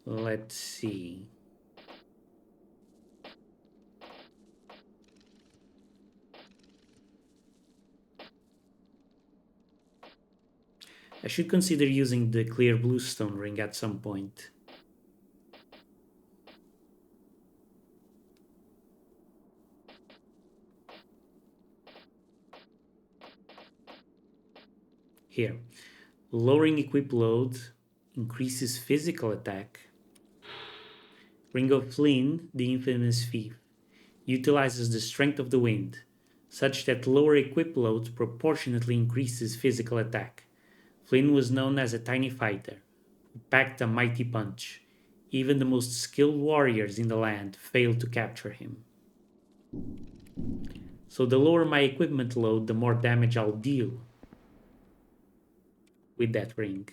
Let's see. I should consider using the clear bluestone ring at some point. Here. Lowering equip load increases physical attack. Ring of Flynn, the infamous thief, utilizes the strength of the wind, such that lower equip load proportionately increases physical attack. Flynn was known as a tiny fighter, who packed a mighty punch. Even the most skilled warriors in the land failed to capture him. So the lower my equipment load, the more damage I'll deal with that ring.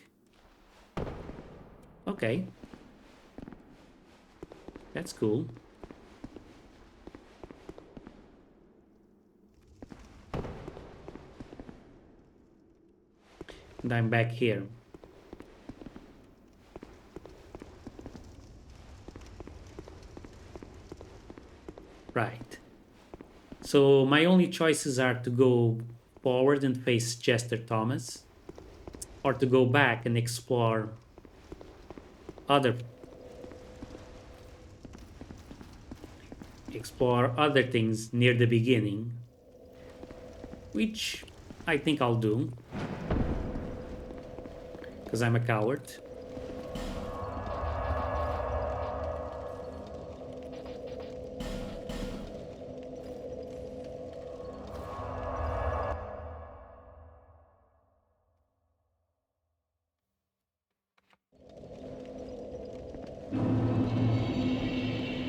Okay. That's cool. And I'm back here. Right. So my only choices are to go forward and face Jester Thomas, or to go back and explore other things near the beginning, which I think I'll do because I'm a coward.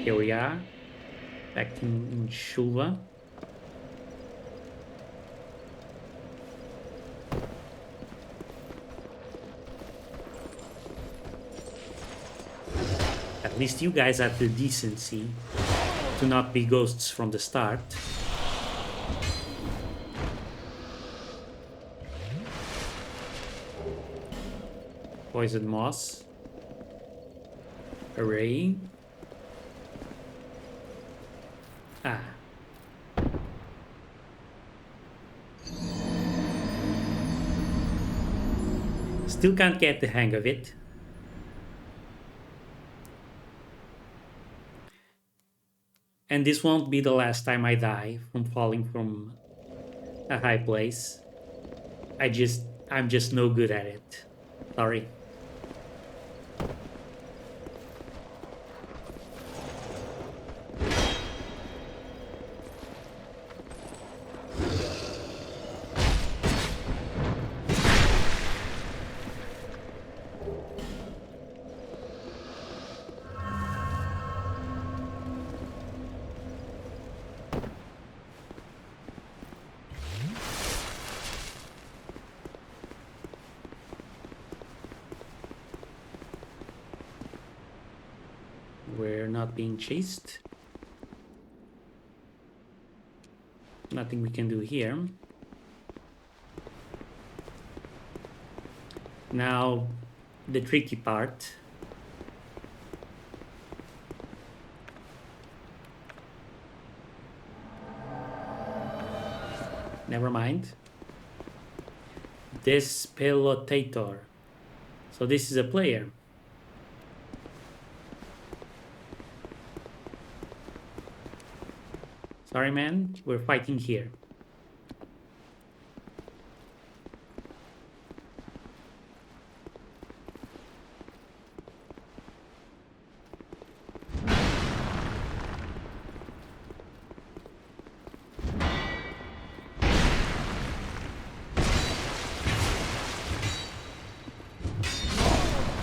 Here we are, back in Shulva. At least you guys had the decency to not be ghosts from the start. Poison moss. Array. Ah. Still can't get the hang of it. And this won't be the last time I die from falling from a high place. I'm just no good at it. Sorry. We're not being chased. Nothing we can do here. Now, the tricky part. Never mind. This pelotator. So this is a player. Sorry, man. We're fighting here.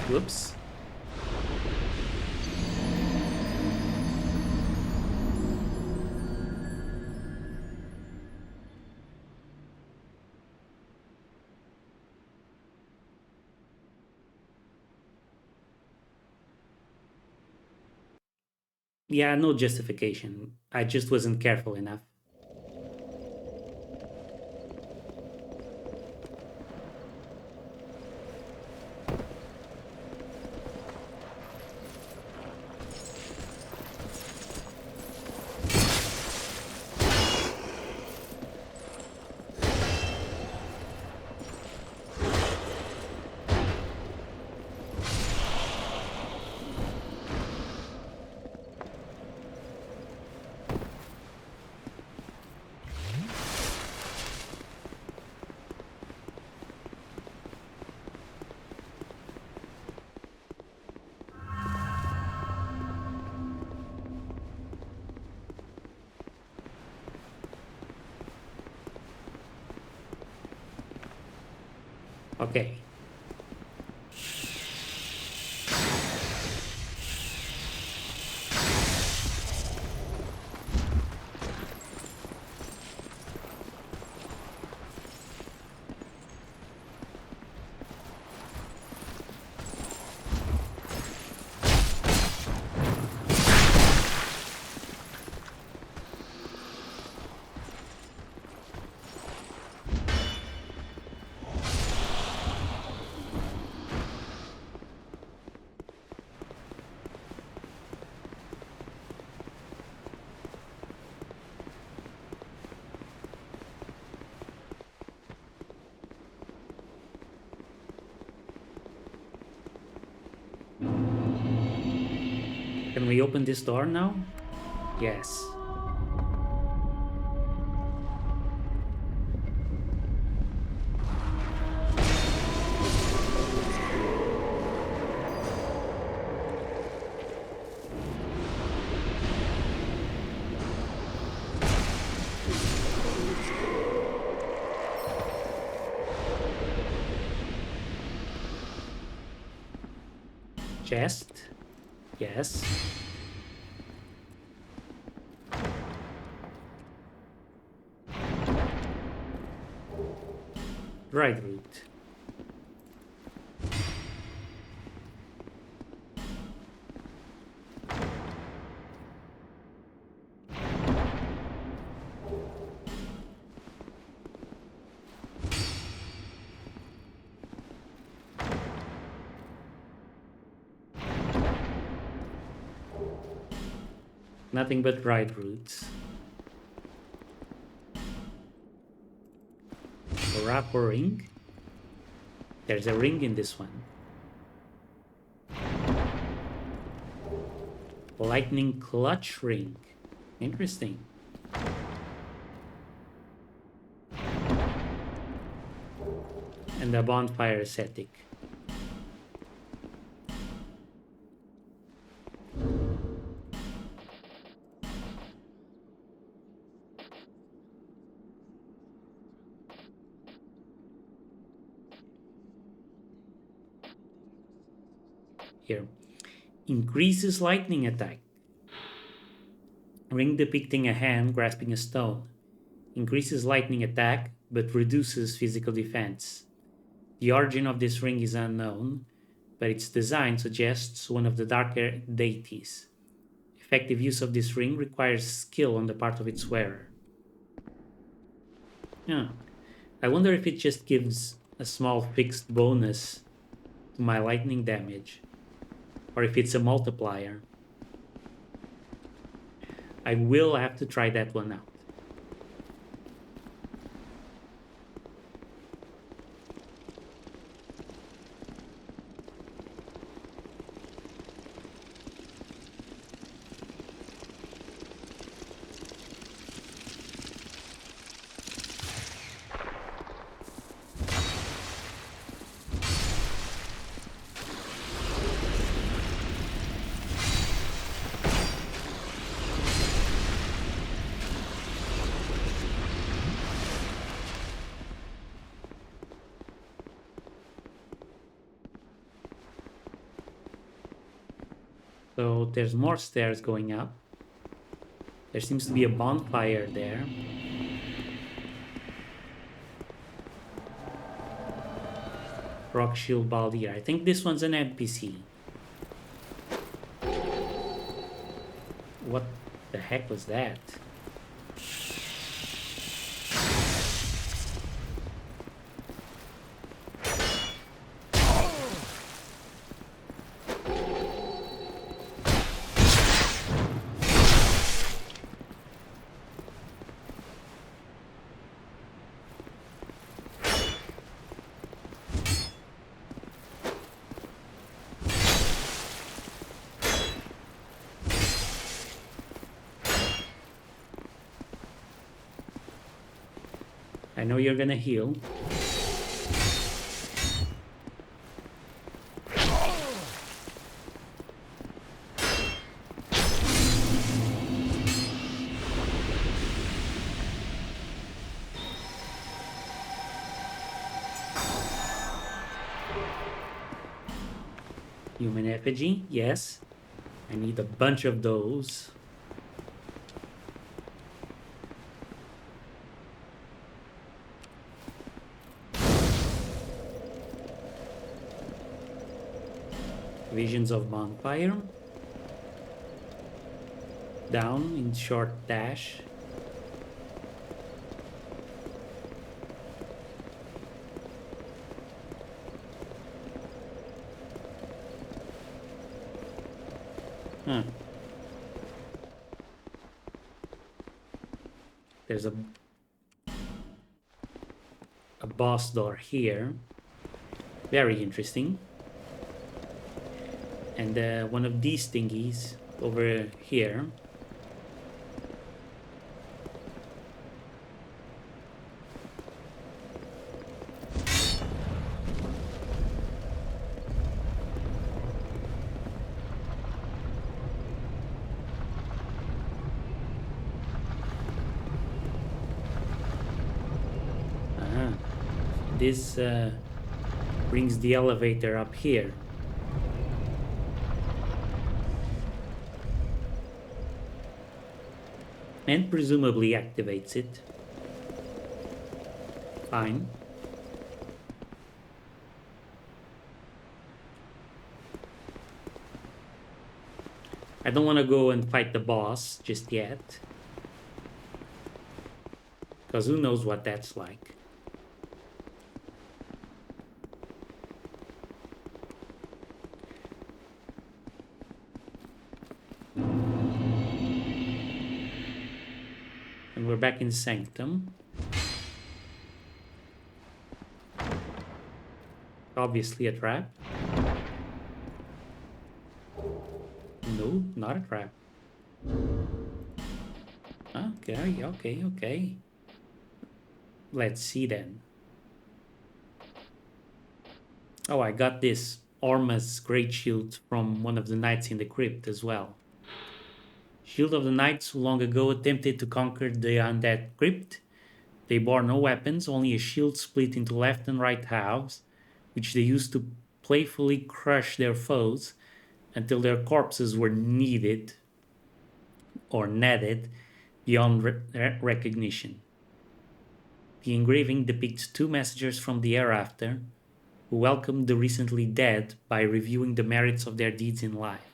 Whoops. Yeah, no justification. I just wasn't careful enough. Okay. Can we open this door now? Yes. Chest. Yes. Right route. Nothing but right routes. A wrap or ring? There's a ring in this one. Lightning clutch ring. Interesting. And a bonfire ascetic. Here. Increases lightning attack. Ring depicting a hand grasping a stone. Increases lightning attack, but reduces physical defense. The origin of this ring is unknown, but its design suggests one of the darker deities. Effective use of this ring requires skill on the part of its wearer. Yeah. I wonder if it just gives a small fixed bonus to my lightning damage, or if it's a multiplier. I will have to try that one out. So there's more stairs going up. There seems to be a bonfire there. Rock Shield Baldir. I think this one's an NPC. What the heck was that? I know you're gonna heal. Human effigy, yes. I need a bunch of those. Visions of bonfire. Down in short dash. Huh. There's a boss door here. Very interesting. And one of these thingies over here. This brings the elevator up here. And presumably activates it. Fine. I don't want to go and fight the boss just yet. Because who knows what that's like. And we're back in Sanctum. Obviously a trap. No, not a trap. Okay. Let's see then. Oh, I got this Orma's Great Shield from one of the knights in the crypt as well. Shield of the knights who long ago attempted to conquer the undead crypt. They bore no weapons, only a shield split into left and right halves, which they used to playfully crush their foes until their corpses were kneaded or netted beyond recognition. The engraving depicts two messengers from the hereafter who welcomed the recently dead by reviewing the merits of their deeds in life.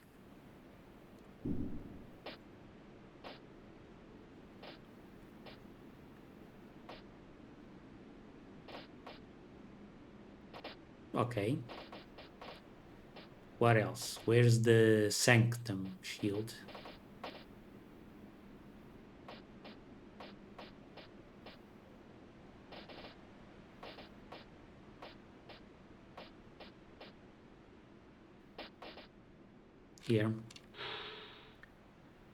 Okay. What else? Where's the Sanctum shield? Here.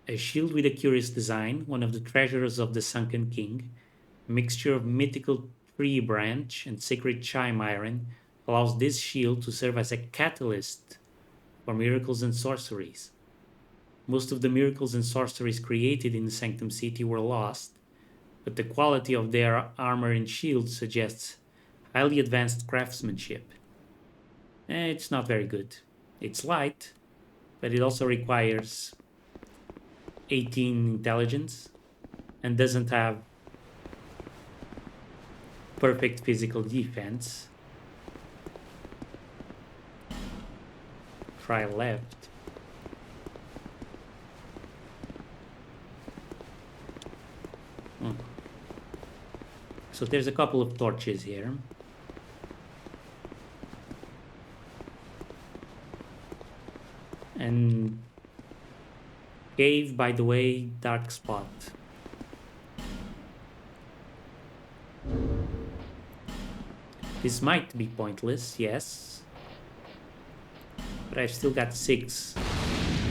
A shield with a curious design, one of the treasures of the Sunken King. A mixture of mythical tree branch and sacred chime iron allows this shield to serve as a catalyst for miracles and sorceries. Most of the miracles and sorceries created in the Sanctum City were lost, but the quality of their armor and shield suggests highly advanced craftsmanship. It's not very good. It's light, but it also requires 18 intelligence and doesn't have perfect physical defense. Try left. So there's a couple of torches here. And cave, by the way, dark spot. This might be pointless, yes. But I've still got 6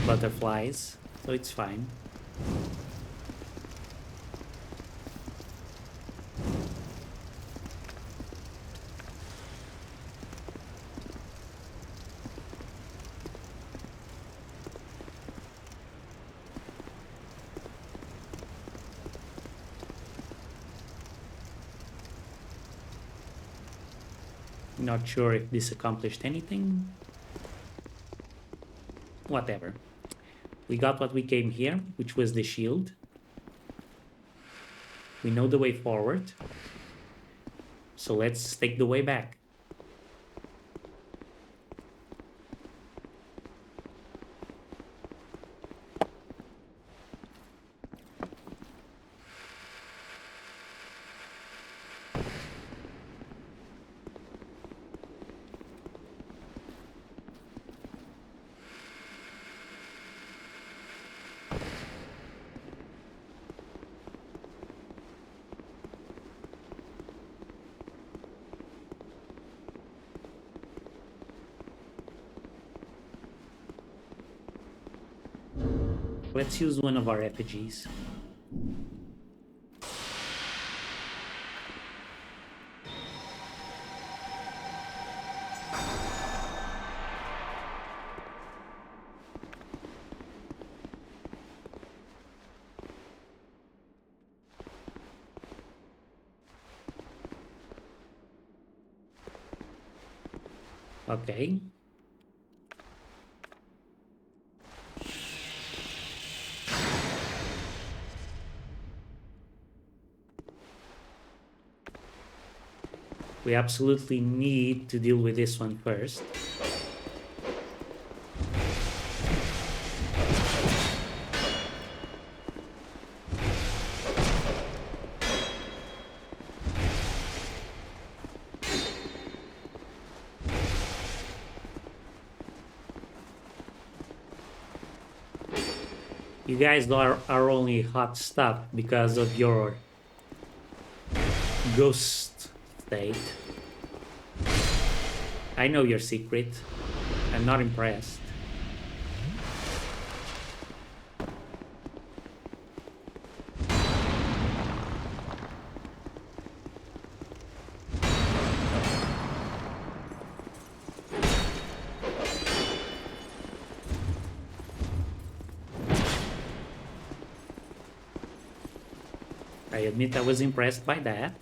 butterflies, so it's fine. Not sure if this accomplished anything. Whatever. We got what we came here, which was the shield. We know the way forward. So let's take the way back. Let's use one of our effigies. Okay. We absolutely need to deal with this one first. You guys are only hot stuff because of your ghost state. I know your secret. I'm not impressed. I admit I was impressed by that.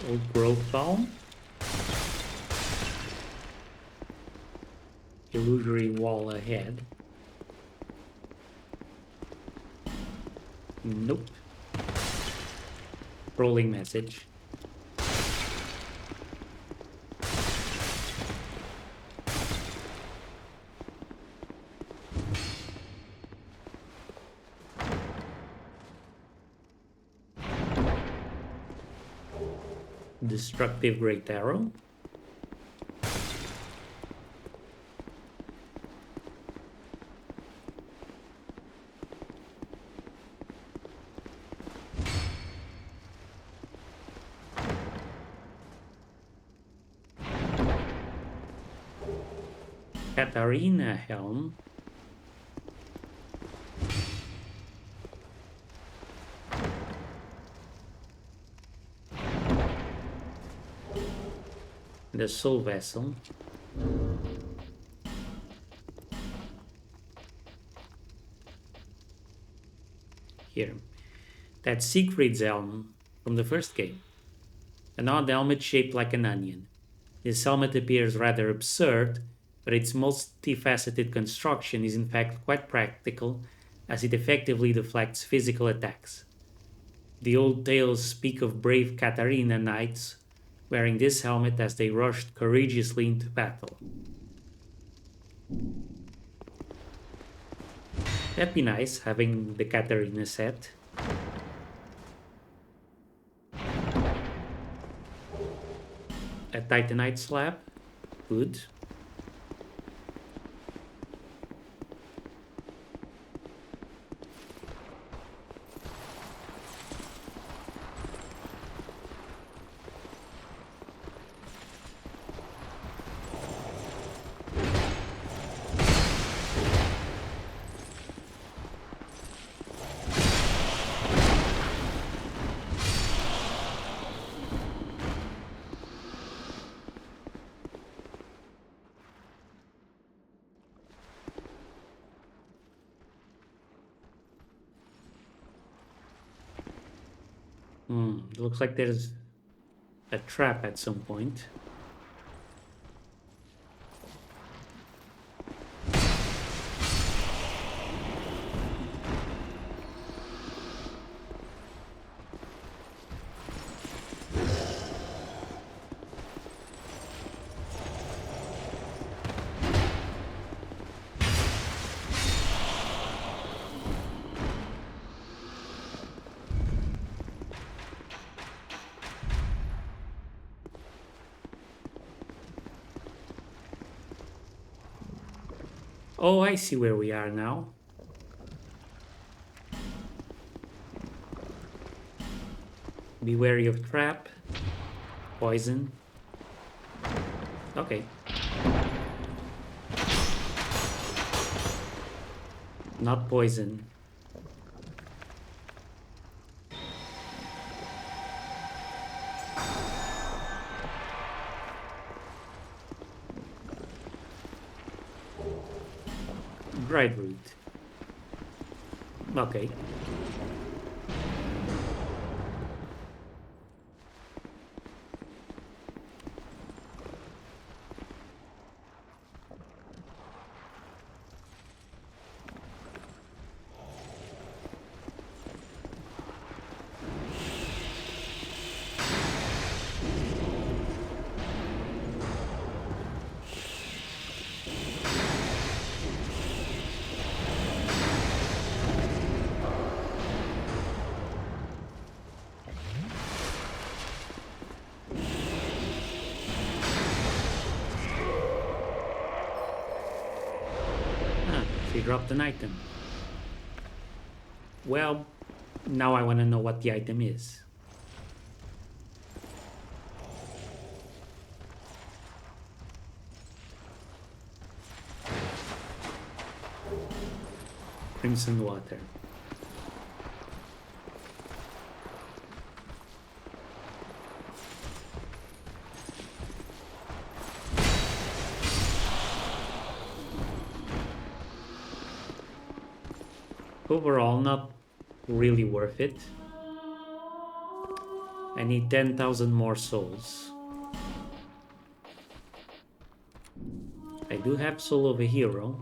Old growth balm. Illusory wall ahead. Nope. Rolling message. Destructive Great Arrow. Katarina Helm. The Soul Vessel. Here. That's Siegfried's helm from the first game. An odd helmet shaped like an onion. This helmet appears rather absurd, but its multifaceted construction is in fact quite practical, as it effectively deflects physical attacks. The old tales speak of brave Katarina knights wearing this helmet as they rushed courageously into battle. That'd be nice, having the Katarina set. A Titanite slab. Good. Looks like there's a trap at some point. Oh, I see where we are now. Be wary of trap. Poison. Okay. Not poison. Dried root. Okay. She dropped an item. Well, now I want to know what the item is. Crimson water. Overall, not really worth it. I need 10,000 more souls. I do have Soul of a Hero.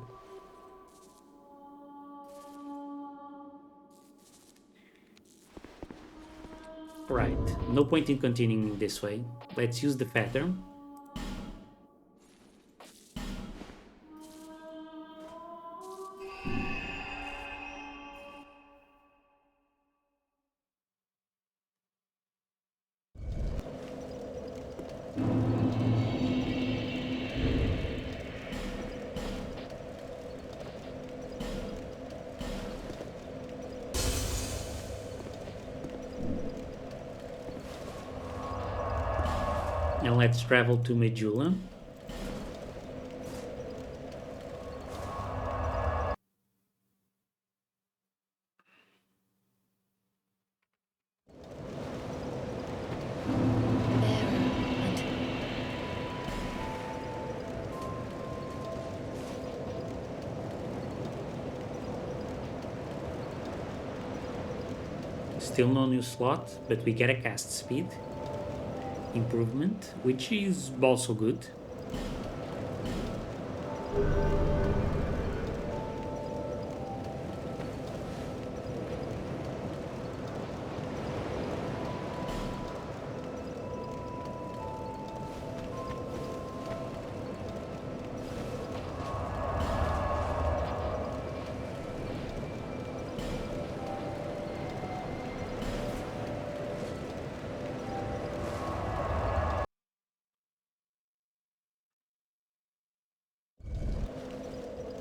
Right, no point in continuing this way. Let's use the feather. And let's travel to Medulla. Still no new slot, but we get a cast speed improvement, which is also good.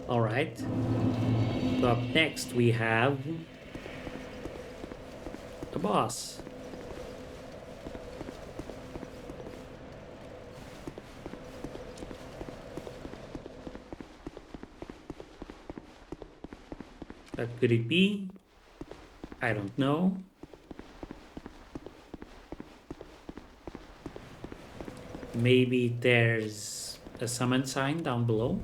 All right. So up next we have a boss. What could it be? I don't know. Maybe there's a summon sign down below.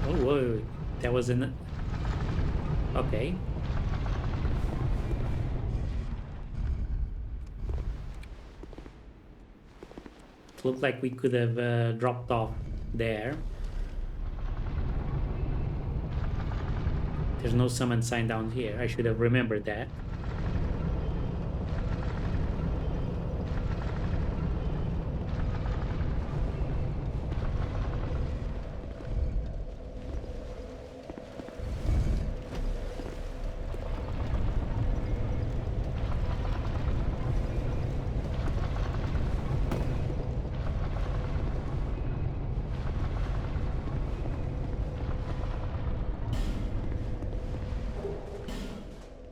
Oh, whoa, that was an... Okay. It looked like we could have dropped off there. There's no summon sign down here. I should have remembered that.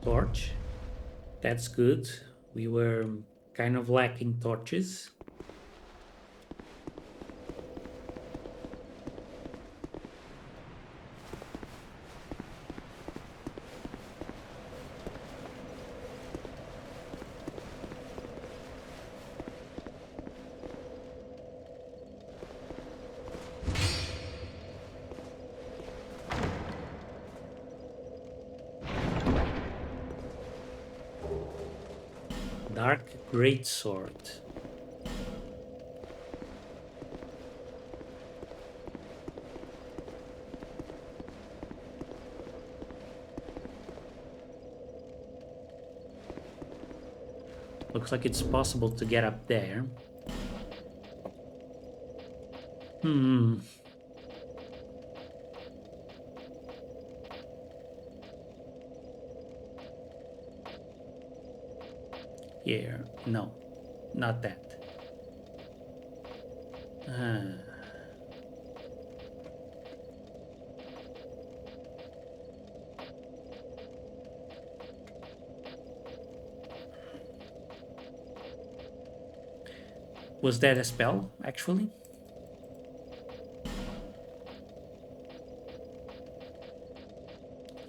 Torch. That's good. We were kind of lacking torches. Dark Greatsword. Looks like it's possible to get up there. Here. No. Not that. Was that a spell, actually?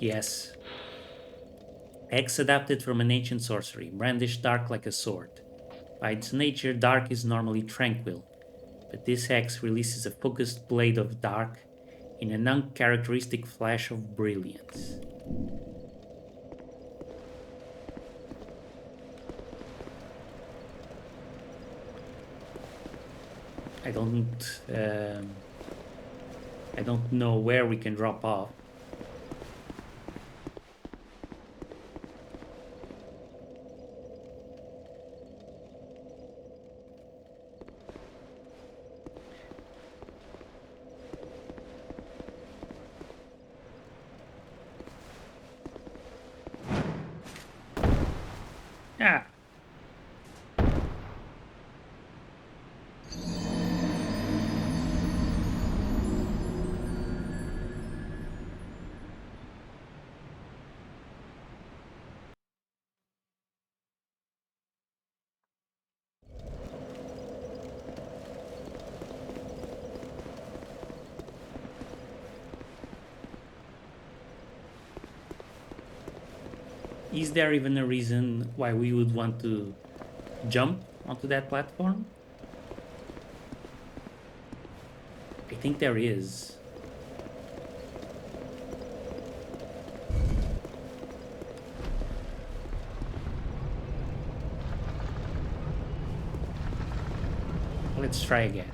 Yes. Hex adapted from an ancient sorcery, brandished dark like a sword. By its nature, dark is normally tranquil, but this hex releases a focused blade of dark in an uncharacteristic flash of brilliance. I don't know where we can drop off. Ah. Is there even a reason why we would want to jump onto that platform? I think there is. Let's try again.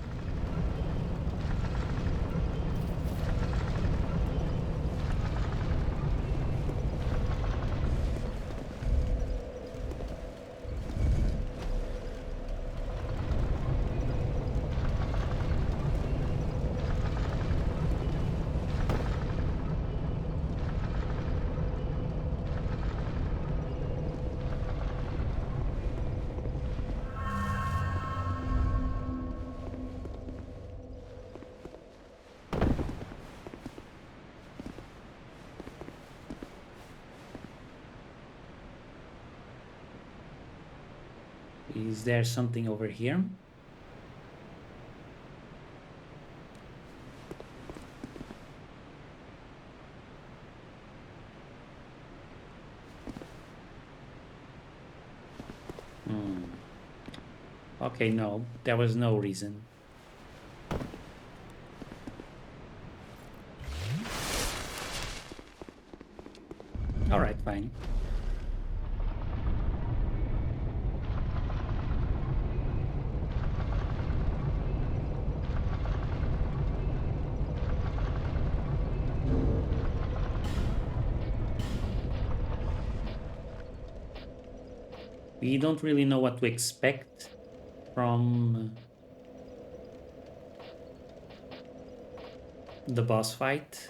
Is there something over here? Okay, no, there was no reason. All right, fine. We don't really know what to expect from the boss fight.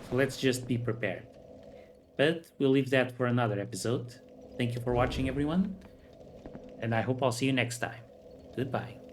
So let's just be prepared. But we'll leave that for another episode. Thank you for watching, everyone, and I hope I'll see you next time. Goodbye.